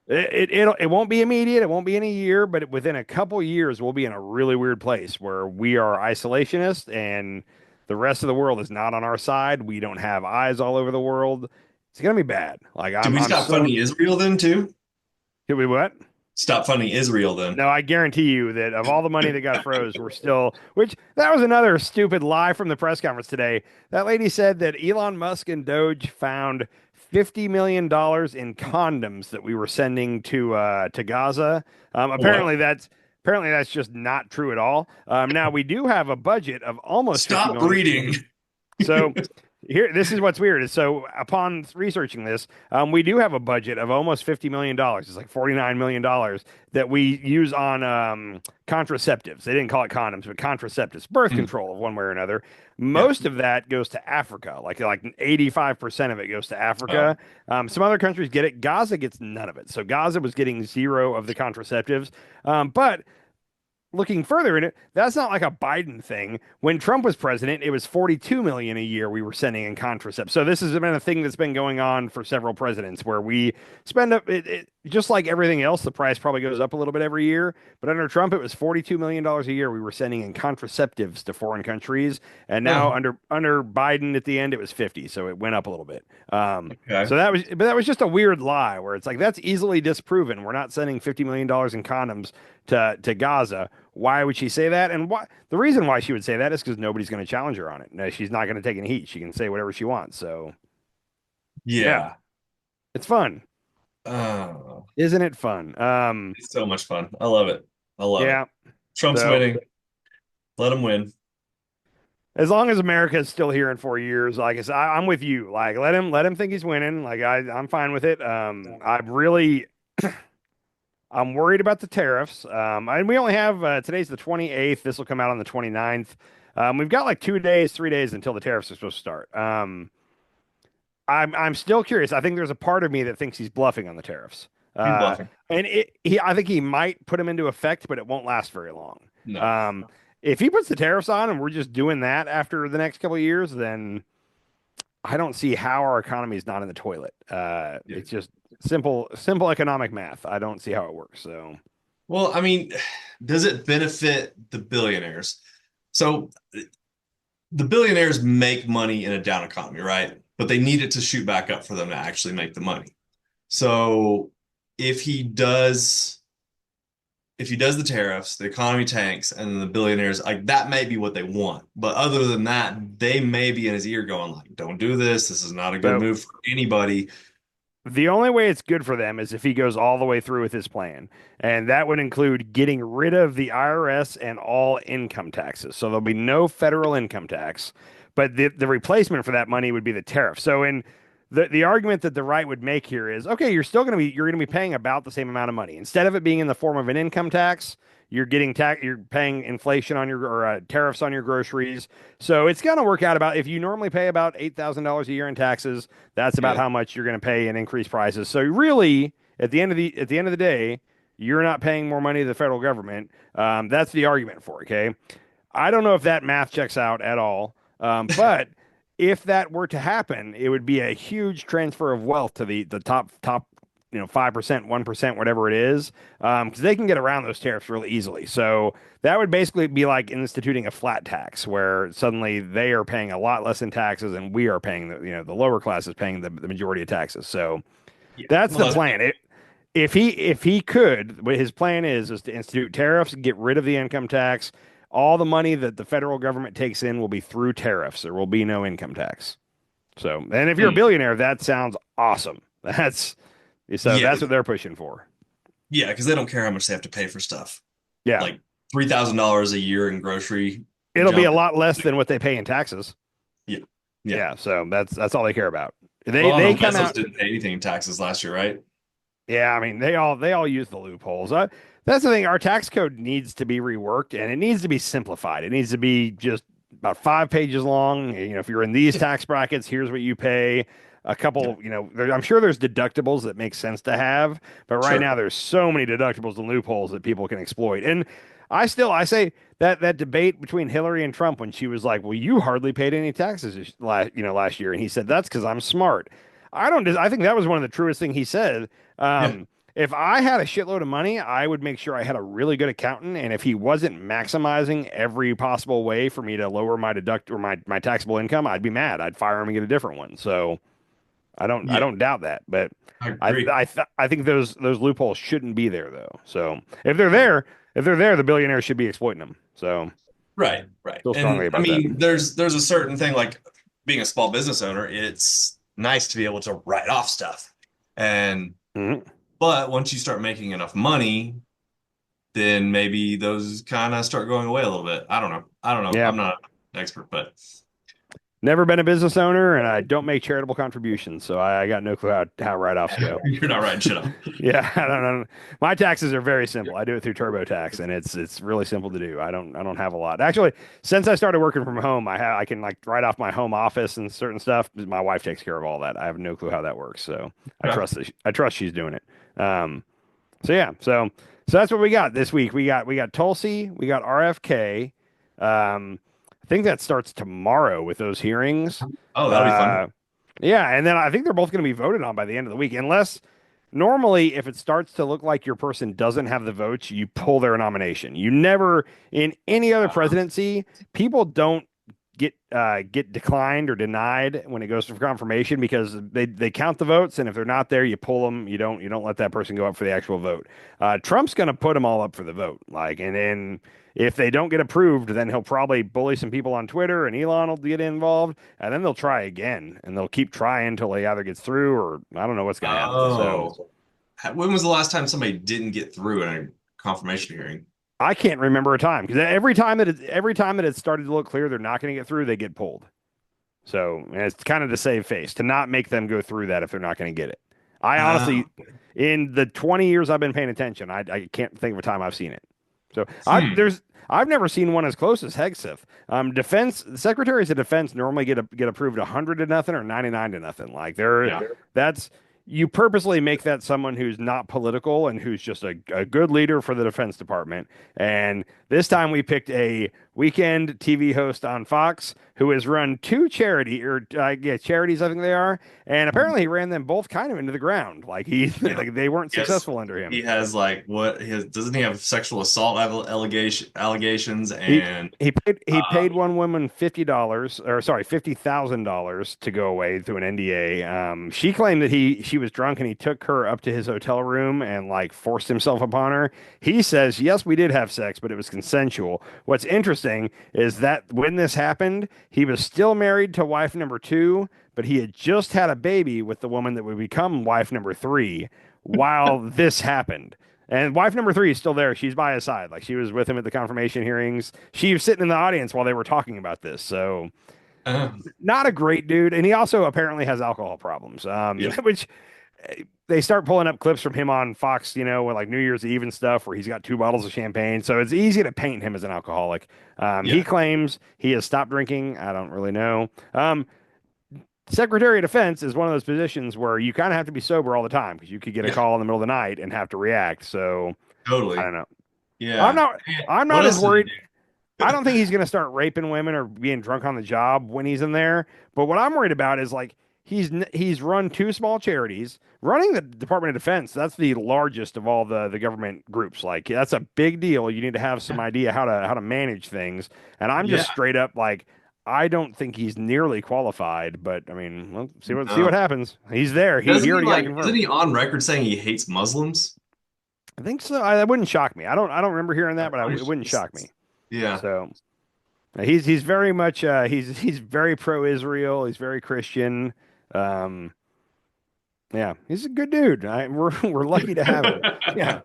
it won't be immediate. It won't be in a year, but within a couple years, we'll be in a really weird place where we are isolationist and the rest of the world is not on our side. We don't have eyes all over the world. It's gonna be bad. Like Do we I'm stop so. funding Israel then too? Did we what? Stop funding Israel then. No, I guarantee you that of all the money that got froze, we're still, which that was another stupid lie from the press conference today. That lady said that Elon Musk and Doge found $50 million in condoms that we were sending to Gaza. What? Apparently that's just not true at all. Now we do have a budget of almost 50 Stop million. breeding. So this is what's weird. So upon researching this, we do have a budget of almost $50 million. It's like $49 million that we use on contraceptives. They didn't call it condoms, but contraceptives, birth Hmm. control of one way or another. Yep. Most of that goes to Africa. Like 85% of it goes to Oh, Africa. Some other countries get it. Gaza gets none of it. So Gaza was getting zero of the contraceptives. But looking further in it, that's not like a Biden thing. When Trump was president, it was 42 million a year we were sending in contraceptives. So this has been a thing that's been going on for several presidents where we spend up just like everything else, the price probably goes up a little bit every year. But under Trump, it was $42 million a year we were sending in contraceptives to foreign countries. And now Huh. under Biden at the end, it was 50. So it went up a little bit. Okay. So that was just a weird lie where it's like, that's easily disproven. We're not sending $50 million in condoms to Gaza. Why would she say that? And why, the reason why she would say that is because nobody's going to challenge her on it. No, she's not going to take any heat. She can say whatever she wants. So yeah, Yeah. it's fun. Oh, Isn't it fun? it's so much fun. I love it. I love it. Yeah. Trump's So winning. Let him win. as long as America is still here in 4 years, like I said, I'm with you. Like let him think he's winning. Like I'm fine with it. I'm worried about the tariffs. And we only have today's the 28th. This will come out on the 29th. We've got like 2 days, 3 days until the tariffs are supposed to start. I'm still curious. I think there's a part of me that thinks he's bluffing on the tariffs. He's Uh, bluffing. I think he might put them into effect, but it won't last very long. No. Um, if he puts the tariffs on and we're just doing that after the next couple of years, then I don't see how our economy is not in the toilet. Yeah. It's just simple economic math. I don't see how it works. So Well, I mean, does it benefit the billionaires? So the billionaires make money in a down economy, right? But they need it to shoot back up for them to actually make the money. So if he does if he does the tariffs, the economy tanks, and then the billionaires, like that may be what they want. But other than that, they may be in his ear going like, "Don't do this. This is not a good so move for anybody." the only way it's good for them is if he goes all the way through with his plan. And that would include getting rid of the IRS and all income taxes. So there'll be no federal income tax, but the replacement for that money would be the tariff. So in the argument that the right would make here is, okay, you're going to be paying about the same amount of money. Instead of it being in the form of an income tax, you're paying inflation on your or tariffs on your groceries. So it's going to work out about if you normally pay about $8,000 a year in taxes, that's about Yeah. how much you're going to pay in increased prices. So really, at the end of the day, you're not paying more money to the federal government. That's the argument for it. Okay, I don't know if that math checks out at all, but if that were to happen, it would be a huge transfer of wealth to the top 5%, 1%, whatever it is, because they can get around those tariffs really easily. So that would basically be like instituting a flat tax, where suddenly they are paying a lot less in taxes, and we are paying the lower class is paying the majority of taxes. So Yeah. that's the Well, plan. If he could, what his plan is to institute tariffs, get rid of the income tax. All the money that the federal government takes in will be through tariffs. There will be no income tax. So, and if you're a mm, billionaire, that sounds awesome. yeah. That's what they're pushing for. Yeah, because they don't care how much they have to pay for stuff. Yeah. Like $3,000 a year in grocery It'll be a junk. lot less than what they pay in taxes. Yeah. Yeah. Yeah, so that's all they care about. Well, I They don't know. come Bezos out. didn't pay anything in taxes last year, right? Yeah, I mean they all use the loopholes. That's the thing. Our tax code needs to be reworked and it needs to be simplified. It needs to be just about 5 pages long. If you're in these Yeah. tax brackets, here's what you pay. A Yeah. couple, I'm sure there's deductibles that make sense to have, but right Sure. now there's so many deductibles and loopholes that people can exploit. And I say that debate between Hillary and Trump when she was like, "Well, you hardly paid any taxes last year," and he said, "That's because I'm smart." I think that was one of the truest thing he said. Yeah. If I had a shitload of money, I would make sure I had a really good accountant. And if he wasn't maximizing every possible way for me to lower my deduct or my taxable income, I'd be mad. I'd fire him and get a different one. So I Yeah. don't doubt that. But I agree. I think those loopholes shouldn't be there though. So if they're there, the billionaires should be exploiting them. So Right, right. feel strongly And I about that. mean, there's a certain thing like being a small business owner, it's nice to be able to write off stuff. And Mhm. but once you start making enough money, then maybe those kind of start going away a little bit. I don't know. I don't know. Yeah. I'm not an expert, but Never been a business owner, and I don't make charitable contributions, so I got no clue how write-offs go. you're not writing shit up. Yeah, I don't know. My taxes are very simple. I do it through TurboTax, and it's really simple to do. I don't have a lot. Actually, since I started working from home, I can like write off my home office and certain stuff. My wife takes care of all that. I have no clue how that works, so Okay. I trust she's doing it. Um, so yeah, so that's what we got this week. We got Tulsi, we got RFK. I think that starts tomorrow with those hearings. Oh, that'll be fun. Uh, yeah, and then I think they're both going to be voted on by the end of the week, unless. normally, if it starts to look like your person doesn't have the votes, you pull their nomination. You never, in any other Uh, presidency, people don't get declined or denied when it goes for confirmation because they count the votes, and if they're not there, you pull them. You don't let that person go up for the actual vote. Trump's going to put them all up for the vote, like, and then if they don't get approved, then he'll probably bully some people on Twitter, and Elon will get involved, and then they'll try again, and they'll keep trying until he either gets through or I don't know what's going to happen. So. oh, when was the last time somebody didn't get through in a confirmation hearing? I can't remember a time because every time that it started to look clear they're not going to get through, they get pulled. So and it's kind of to save face to not make them go through that if they're not going to get it. I honestly, Oh, in the 20 years I've been paying attention, I can't think of a time I've seen it. So hmm. I've never seen one as close as Hegseth. Defense secretaries of defense normally get approved 100 to nothing or 99 to nothing. Like they're Yeah. that's you purposely make that someone who's not political and who's just a good leader for the Defense Department. And this time we picked a weekend TV host on Fox who has run two charities, I think they are, and apparently he ran them both kind of into the ground. Like Yeah. like they weren't Yes. successful under him. He has like what he has, doesn't he have sexual assault allegations He and he paid one woman $50 or sorry $50,000 to go away through an NDA. She claimed that she was drunk and he took her up to his hotel room and like forced himself upon her. He says yes, we did have sex, but it was consensual. What's interesting is that when this happened, he was still married to wife number two, but he had just had a baby with the woman that would become wife number three while this happened. And wife number three is still there. She's by his side. Like she was with him at the confirmation hearings. She was sitting in the audience while they were talking about this. So uh, not a great dude. And he also apparently has alcohol problems, yeah. which they start pulling up clips from him on Fox, with like New Year's Eve and stuff where he's got two bottles of champagne. So it's easy to paint him as an alcoholic. He Yeah. claims he has stopped drinking. I don't really know. Secretary of Defense is one of those positions where you kind of have to be sober all the time because you could get a Yeah. call in the middle of the night and have to react. So I Totally. don't know. I'm Yeah. not Man, I'm what not as else did he worried. do? I don't think he's going to start raping women or being drunk on the job when he's in there. But what I'm worried about is like he's run two small charities, running the Department of Defense. That's the largest of all the government groups. Like that's a big deal. You need to have some idea how to manage things. And I'm Yeah. just straight up like I don't think he's nearly qualified. But I mean, well, see what No. happen. He's there. He already got Isn't confirmed. he on record saying he hates Muslims? I think so. That wouldn't shock me. I don't remember hearing that, but it wouldn't shock me. Yeah. So. He's very much he's very pro-Israel. He's very Christian. Um, yeah, he's a good dude. We're lucky to have him. Yeah.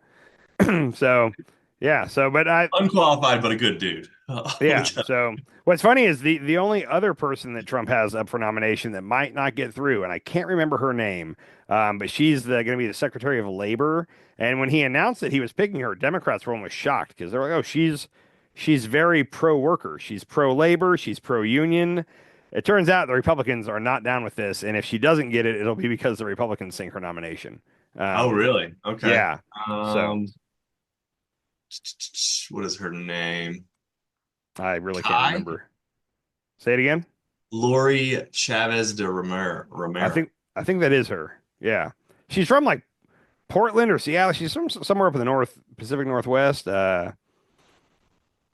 So yeah. So but I Unqualified, but a good dude. Oh, yeah. So what's funny is the only other person that Trump has up for nomination that might not get through, and I can't remember her name, but she's going to be the Secretary of Labor. And when he announced that he was picking her, Democrats were almost shocked because they're like, "Oh, she's very pro-worker. She's pro-labor. She's pro-union." It turns out the Republicans are not down with this, and if she doesn't get it, it'll be because the Republicans sink her nomination. oh, Um, really? Okay. yeah. So Um, what is her name? I really can't Kai? remember. Say it again. Lori Chavez de I Romero. think I think that is her. Yeah. She's from like Portland or Seattle. She's from somewhere up in the Pacific Northwest.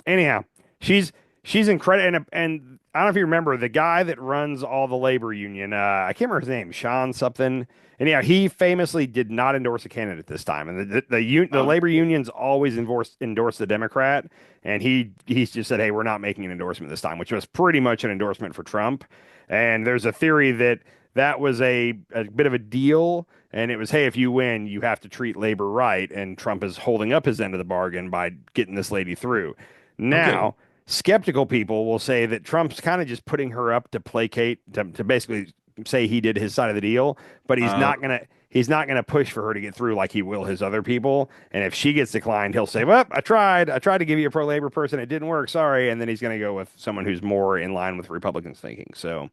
Anyhow, she's she's incredible, and I don't know if you remember the guy that runs all the labor union. I can't remember his name, Sean something. Anyhow, he famously did not endorse a candidate this time, and the Oh, labor unions always endorse the Democrat, and he's just said, "Hey, we're not making an endorsement this time," which was pretty much an endorsement for Trump. And there's a theory that that was a bit of a deal. And it was, hey, if you win, you have to treat labor right. And Trump is holding up his end of the bargain by getting this lady through. okay. Now, skeptical people will say that Trump's kind of just putting her up to placate, to basically say he did his side of the deal, but Uh, he's not gonna push for her to get through like he will his other people. And if she gets declined, he'll say, "Well, I tried to give you a pro labor person, it didn't work, sorry." And then he's gonna go with someone who's more in line with Republicans thinking. So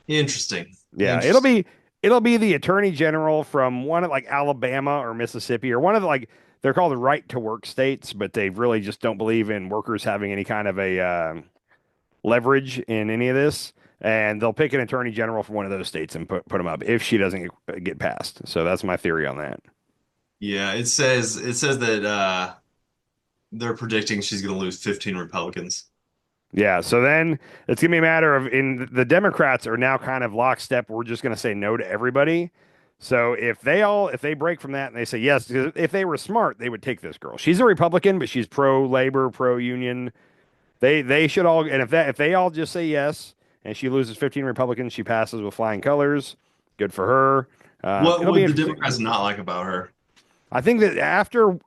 interesting. yeah, Interesting. it'll be the attorney general from one of like Alabama or Mississippi or one of the like they're called the right to work states, but they really just don't believe in workers having any kind of a leverage in any of this. and they'll pick an attorney general from one of those states and put him up if she doesn't get passed. So that's my theory on that. Yeah, it says that they're predicting she's going to lose 15 Republicans. Yeah, so then it's gonna be a matter of in the Democrats are now kind of lockstep. We're just gonna say no to everybody. So if they break from that and they say yes, 'cause if they were smart, they would take this girl. She's a Republican, but she's pro labor, pro union. They should all and if they all just say yes and she loses 15 Republicans, she passes with flying colors. Good for her. What It'll be would the interesting. Democrats not like about her? I think that after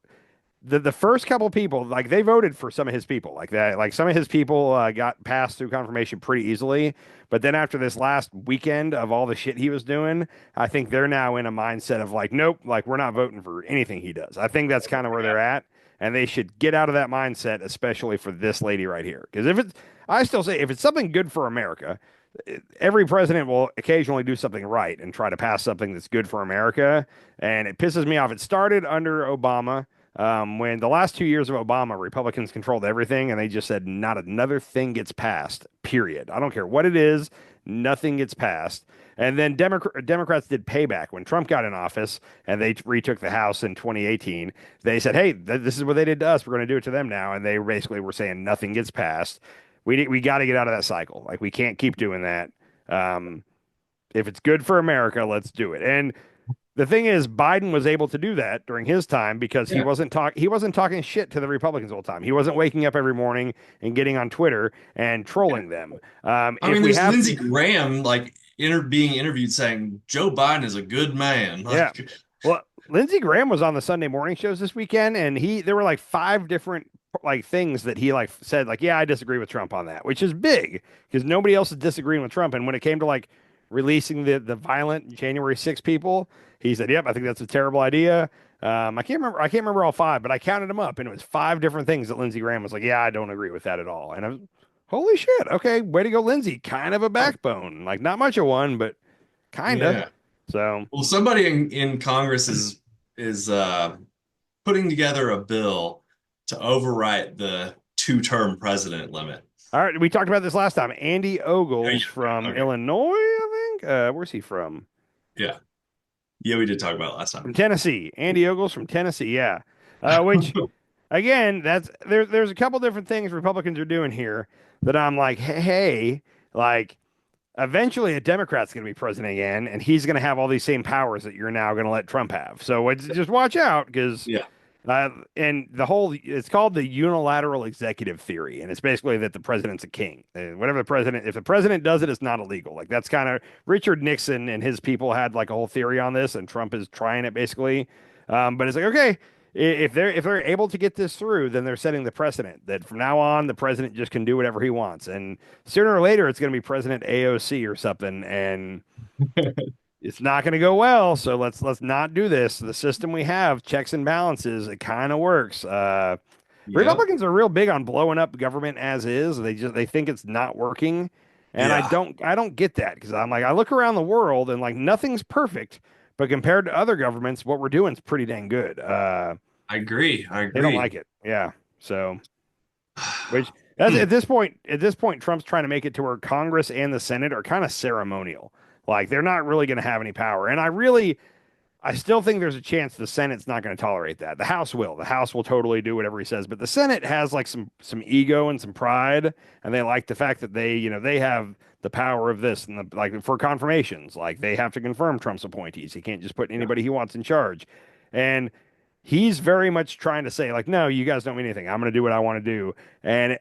the first couple people like they voted for some of his people like that like some of his people got passed through confirmation pretty easily, but then after this last weekend of all the shit he was doing, I think they're now in a mindset of like nope, like we're not voting for anything he does. I think that's kind of where they're at, and they should get out of that mindset, especially for this lady right here, because if it's I still say if it's something good for America, every president will occasionally do something right and try to pass something that's good for America. And it pisses me off. It started under Obama, when the last 2 years of Obama, Republicans controlled everything and they just said not another thing gets passed, period. I don't care what it is, nothing gets passed. And then Democrats did payback when Trump got in office and they retook the House in 2018. They said, hey, this is what they did to us. We're going to do it to them now. And they basically were saying nothing gets passed. We got to get out of that cycle. Like we can't keep doing that. Um, if it's good for America, let's do it. And the thing is, Biden was able to do that during his time because Yeah. he wasn't talking shit to the Republicans all the time. He wasn't waking up every morning and getting on Twitter and trolling them. I If mean, we there's have, Lindsey Graham like being interviewed saying Joe Biden is a good man. yeah, Like, well, Lindsey Graham was on the Sunday morning shows this weekend, and there were like five different like things that he like said like, yeah, I disagree with Trump on that, which is big because nobody else is disagreeing with Trump. And when it came to like releasing the violent January 6 people, he said, yep, I think that's a terrible idea. I can't remember all five, but I counted them up, and it was five different things that Lindsey Graham was like, yeah, I don't agree with that at all. And I was, holy shit, okay, way to go, Lindsey. Kind of a backbone, like not much of one, but kinda. yeah. So. Well, somebody in Congress is putting together a bill to overwrite the two-term president limit. All right, we talked about this last time. Andy Oh, Ogles yeah. from Okay. Illinois, I think. Where's he from? Yeah. Yeah, we did talk about it last time. From Tennessee. Andy Ogles from Tennessee, yeah. Which again, there's a couple different things Republicans are doing here that I'm like, hey, like eventually a Democrat's going to be president again, and he's going to have all these same powers that you're now going to let Trump have. So just watch out because Yeah. and it's called the unilateral executive theory, and it's basically that the president's a king. Whatever the president, if the president does it, it's not illegal. Like that's kind of Richard Nixon and his people had like a whole theory on this, and Trump is trying it basically. But it's like okay, if they're able to get this through, then they're setting the precedent that from now on the president just can do whatever he wants, and sooner or later it's going to be President AOC or something, and it's not going to go well. So let's not do this. The system we have, checks and balances, it kind of works. Yep. Republicans are real big on blowing up government as is. They think it's not working, and Yeah. I don't get that because I'm like I look around the world and like nothing's perfect, but compared to other governments, what we're doing is pretty dang good. I agree. I They don't agree. like it. Yeah. So which that's at this point Trump's trying to make it to where Congress and the Senate are kind of ceremonial. Like they're not really going to have any power. And I still think there's a chance the Senate's not going to tolerate that. The House will. The House will totally do whatever he says, but the Senate has like some ego and some pride, and they like the fact that they have the power of this and the like for confirmations. Like they have to confirm Trump's appointees. He can't just put anybody he wants in charge. And he's very much trying to say like, no, you guys don't mean anything. I'm going to do what I want to do. And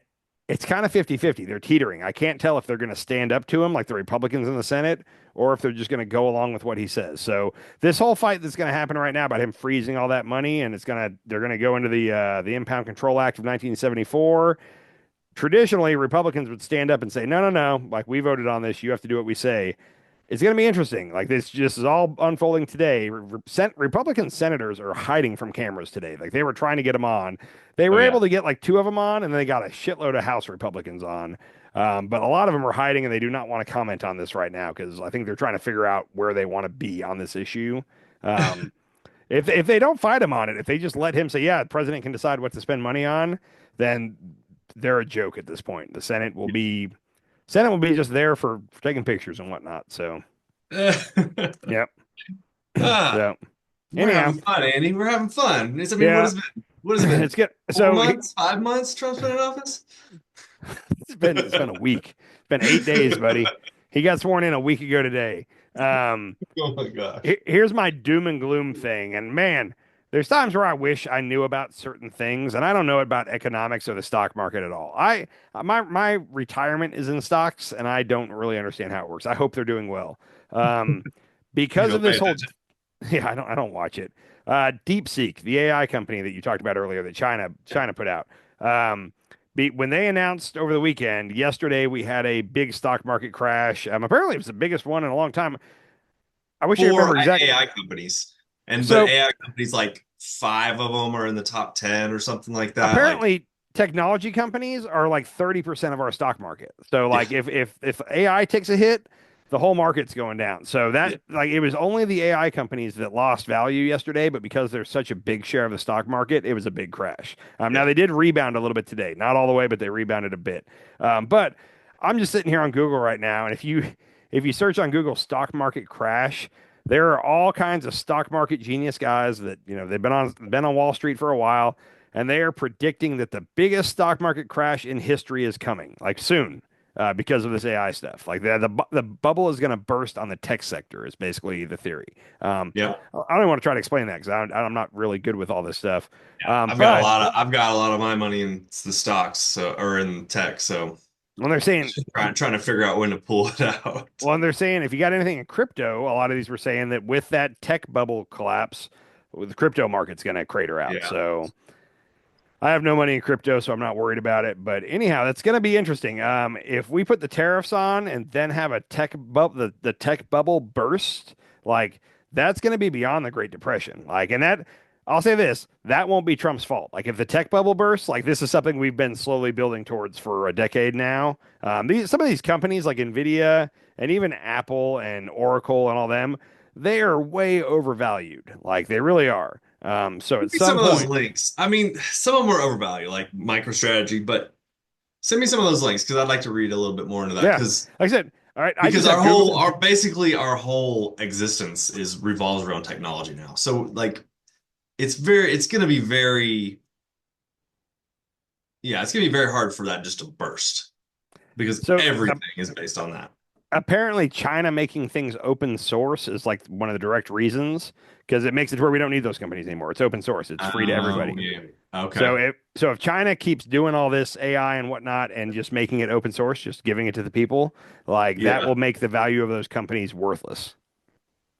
it's kind of 50-50. They're teetering. I can't tell if they're going to stand up to him like the Republicans in the Senate or if they're just going to go along with what he says. So this whole fight that's going to happen right now about him freezing all that money and they're going to go into the Impound Control Act of 1974. Traditionally, Republicans would stand up and say, no, no, no, like we voted on this. You have to do what we say. It's going to be interesting. Like this just is all unfolding today. Republican senators are hiding from cameras today. Like they were trying to get them on. They Oh were yeah. able to get like two of them on, and they got a shitload of House Republicans on. But a lot of them are hiding, and they do not want to comment on this right now because I think they're trying to figure out where they want to be on this issue. Um, if they don't fight him on it, if they just let him say, yeah, the president can decide what to spend money on, then they're a joke at this point. The Senate will be Senate will be just there for taking pictures and whatnot. So, yep. Ah, So, we're anyhow, having fun, Andy. We're having fun. I mean, yeah, what has it been? it's good. 4 months, 5 months Trump's been in office? It's been a week. It's been 8 days, buddy. He got sworn in a week ago today. Um, Oh my gosh. Here's my doom and gloom thing. And man, there's times where I wish I knew about certain things, and I don't know about economics or the stock market at all. My retirement is in stocks, and I don't really understand how it works. I hope they're doing well. Um, You because of don't pay this whole, attention. yeah, I don't watch it. DeepSeek, the AI company that you talked about earlier, that China put out. Um, when they announced over the weekend, yesterday we had a big stock market crash. Apparently, it was the biggest one in a long time. I wish I For remember exact. AI companies. But So AI companies, like five of them are in the top 10 or something like that. Like, apparently technology companies are like 30% of our stock market. So yeah, like if AI takes a hit, the whole market's going down. So yeah, that like it was only the AI companies that lost value yesterday, but because there's such a big share of the stock market, it was a big crash. Now yeah. they did rebound a little bit today, not all the way, but they rebounded a bit. But I'm just sitting here on Google right now, and if you search on Google stock market crash, there are all kinds of stock market genius guys that they've been on Wall Street for a while, and they are predicting that the biggest stock market crash in history is coming, like soon, because of this AI stuff. Like the bubble is going to burst on the tech sector is basically the theory. Yeah. I don't even want to try to explain that because I'm not really good with all this stuff. Yeah. But I've got a lot of my money in the stocks, so or in tech, so when they're saying, just trying to figure out when to pull it out. well, and they're saying if you got anything in crypto, a lot of these were saying that with that tech bubble collapse, the crypto market's going to crater out. Yeah. So I have no money in crypto, so I'm not worried about it. But anyhow, that's going to be interesting. If we put the tariffs on and then have a the tech bubble burst, like that's going to be beyond the Great Depression. Like, and that I'll say this, that won't be Trump's fault. Like, if the tech bubble bursts, like this is something we've been slowly building towards for a decade now. Some of these companies like Nvidia and even Apple and Oracle and all them, they are way overvalued. Like they really are. So at Send me some some of those point. links. I mean, some of them are overvalued, like MicroStrategy, but send me some of those links because I'd like to read a little bit more into that Yeah. Like I said, all right, I just because have Google. our whole existence is revolves around technology now. So like it's gonna be very yeah, it's gonna be very hard for that just to burst because So everything is based on that. apparently, China making things open source is like one of the direct reasons because it makes it to where we don't need those companies anymore. It's open source. It's free to Oh everybody. yeah. So Okay. if China keeps doing all this AI and whatnot and just making it open source, just giving it to the people, like that Yeah. will make the value of those companies worthless.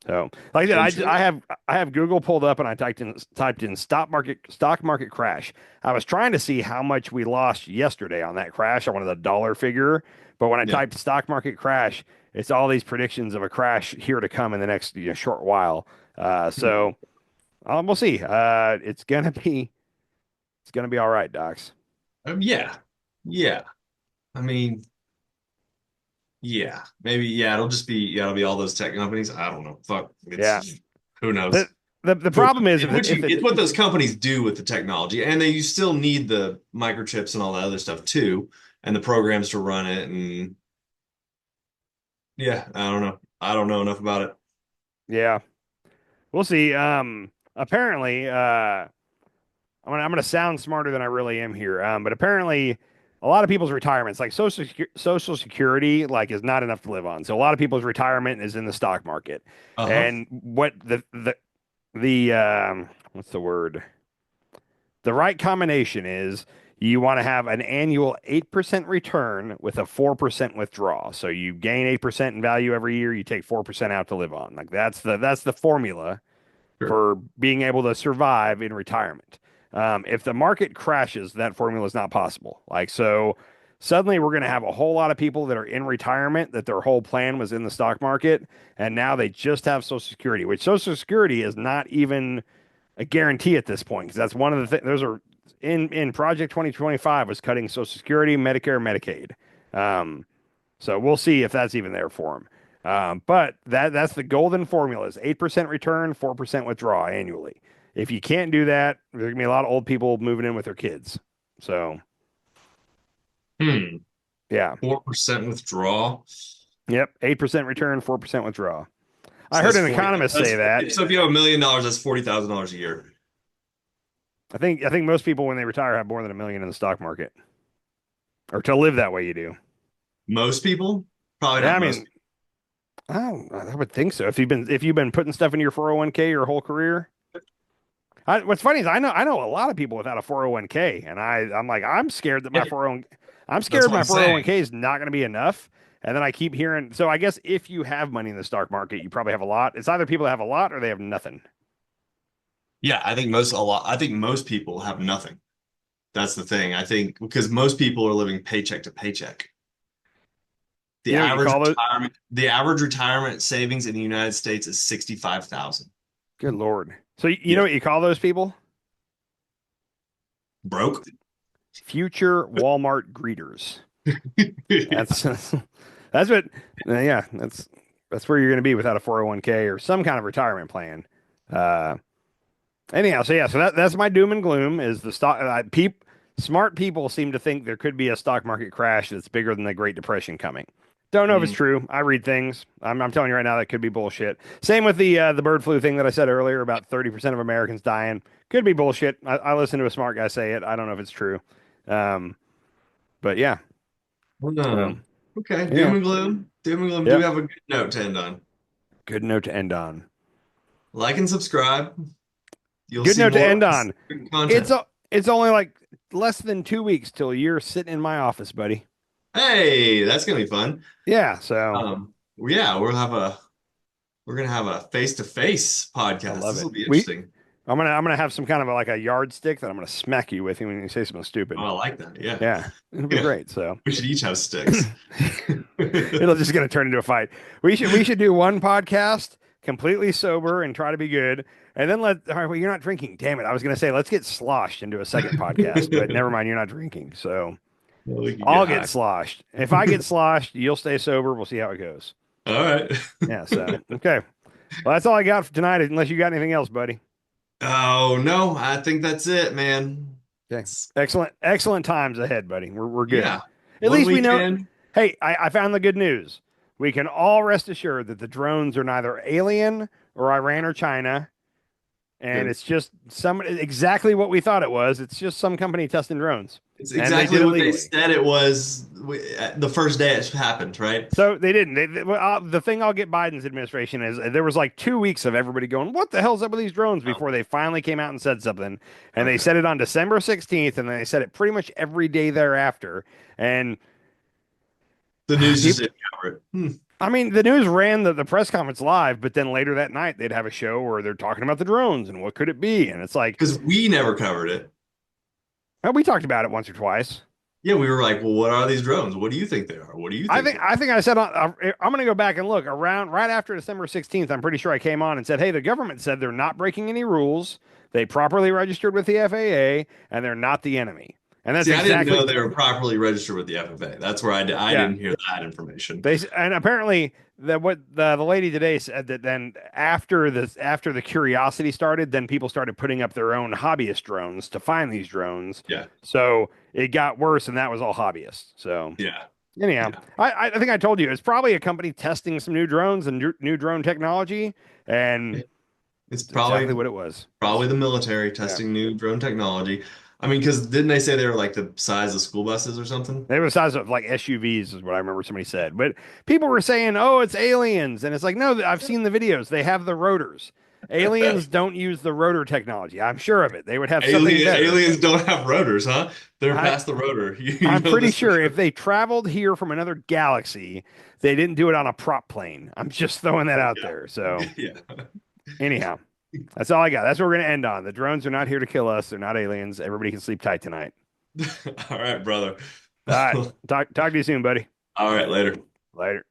So, like I said, Interesting. I have Google pulled up and I typed in stock market crash. I was trying to see how much we lost yesterday on that crash. I wanted a dollar figure, but when I Yeah. typed stock market crash, it's all these predictions of a crash here to come in the next short while. Hmm. So we'll see. It's gonna be all right, Docs. Yeah. Yeah. I mean, yeah. Maybe yeah, it'll be all those tech companies. I don't know. Fuck. Yeah. It's who The knows. the Who knows? problem is It's what those companies do with the technology, and you still need the microchips and all that other stuff too, and the programs to run it. And yeah, I don't know. I don't know enough about it. yeah, we'll see. Apparently, I'm gonna sound smarter than I really am here. But apparently, a lot of people's retirements, like Social Security, like is not enough to live on. So a lot of people's retirement is in the stock market. Uh-huh. And what the what's the word? The right combination is you want to have an annual 8% return with a 4% withdrawal. So you gain 8% in value every year, you take 4% out to live on. Like that's the formula Sure. for being able to survive in retirement. If the market crashes, that formula is not possible. Like, so suddenly we're going to have a whole lot of people that are in retirement that their whole plan was in the stock market. And now they just have Social Security, which Social Security is not even a guarantee at this point. Because that's one of the things, those are in Project 2025 was cutting Social Security, Medicare, Medicaid. Um, so we'll see if that's even there for them. But that's the golden formula is 8% return, 4% withdraw annually. If you can't do that, there's gonna be a lot of old people moving in with their kids. So Hmm. Yeah. 4% withdrawal. Yep. 8% return, 4% withdrawal. I So heard that's an 40. economist say that. So if you have $1 million, that's $40,000 a year. I think most people when they retire have more than 1 million in the stock market. Or to live that way you do. Most people, probably Yeah, not I most mean, people. I would think so. If you've been putting stuff into your 401k your whole career. What's funny is I know a lot of people without a 401k, and I'm like I'm scared that Yeah, I'm that's scared what my I'm saying. 401k is not going to be enough. And then I keep hearing. So I guess if you have money in the stock market, you probably have a lot. It's either people that have a lot or they have nothing. Yeah, I think most people have nothing. That's the thing. I think because most people are living paycheck to paycheck. You know what you call those? The average retirement savings in the United States is 65,000. Good Lord. So you know Yeah. what you call those people? Broke? Future Walmart greeters. That's that's what yeah, that's where you're going to be without a 401k or some kind of retirement plan. Uh Anyhow, so yeah, so that's my doom and gloom is the stock smart people seem to think there could be a stock market crash that's bigger than the Great Depression coming. Don't know if it's Mm. true. I read things. I'm telling you right now that could be bullshit. Same with the bird flu thing that I said earlier about 30% of Americans dying. Could be bullshit. I listened to a smart guy say it. I don't know if it's true. Um, but yeah. So Okay, doom yeah. and gloom. Doom and gloom. Do Yep. have a good note to end on. Good note to end on. Like and subscribe. You'll Good see note to more of end this on. It's content. a, it's only like less than 2 weeks till you're sitting in my office, buddy. Hey, that's gonna be fun. Yeah, so Yeah, we're gonna have a face-to-face I podcast. love This it. will be interesting. I'm gonna have some kind of like a yardstick that I'm gonna smack you with when you say something Oh, stupid. I like that. Yeah. Yeah, it'll be Yeah. great. So We should each have sticks. it'll just gonna turn into a fight. We should do one podcast completely sober and try to be good, and then all right, well, you're not drinking. Damn it! I was gonna say let's get sloshed into a second podcast, but never mind. You're not drinking, so Well, we could get I'll get high. sloshed. If I get sloshed, you'll stay sober. We'll see how it goes. All right. Yeah. So okay. Well, that's all I got for tonight. Unless you got anything else, buddy. Oh no, I think that's it, man. Okay. It's, Excellent times ahead, buddy. We're good. yeah. At One least we know. weekend. Hey, I found the good news. We can all rest assured that the drones are neither alien or Iran or China, and Good. it's just exactly what we thought it was. It's just some company testing drones, It's and they exactly did it what they legally. said it was the first day it happened, right? So they didn't. The thing I'll get Biden's administration is there was like 2 weeks of everybody going, "What the hell's up with these drones?" Oh, before they finally came out and said something, and they okay. said it on December 16th, and then they said it pretty much every day thereafter, and The news just people. didn't cover it. I mean, the news ran the press conference live, but then later that night they'd have a show where they're talking about the drones and what could it be, and it's like, Because we never covered it. we talked about it once or twice. Yeah, we were like, well, what are these drones? What do you think they are? What do you I think think they I think I said I'm going to go back and look around right after December 16th. I'm pretty sure I came on and said, "Hey, the government said they're not breaking any rules. They properly registered with the FAA, and they're not the enemy." And that's See, I didn't know exactly they were properly registered with the FFA. That's where I yeah. didn't hear that information. And apparently what the lady today said that then after the curiosity started, then people started putting up their own hobbyist drones to find these drones. Yeah, So it got worse, and that was all hobbyists. So yeah, anyhow, yeah. I think I told you it's probably a company testing some new drones and new drone technology, and It's it's exactly what it probably was. the military Yeah. testing new drone technology. I mean, because didn't they say they were like the size of school buses or something? They were the size of like SUVs, is what I remember somebody said. But people were saying, "Oh, it's aliens," and it's like, no, I've seen the videos. They have the rotors. Aliens don't use the rotor technology. I'm sure of it. They would have something better. Aliens don't have rotors, huh? They're I past the rotor. You I'm know pretty this for sure sure. if they traveled here from another galaxy, they didn't do it on a prop plane. I'm just throwing that out there. So Yeah. anyhow, that's all I got. That's what we're gonna end on. The drones are not here to kill us. They're not aliens. Everybody can sleep tight tonight. All right, brother. All right. Talk to you soon, buddy. All right, later. Later.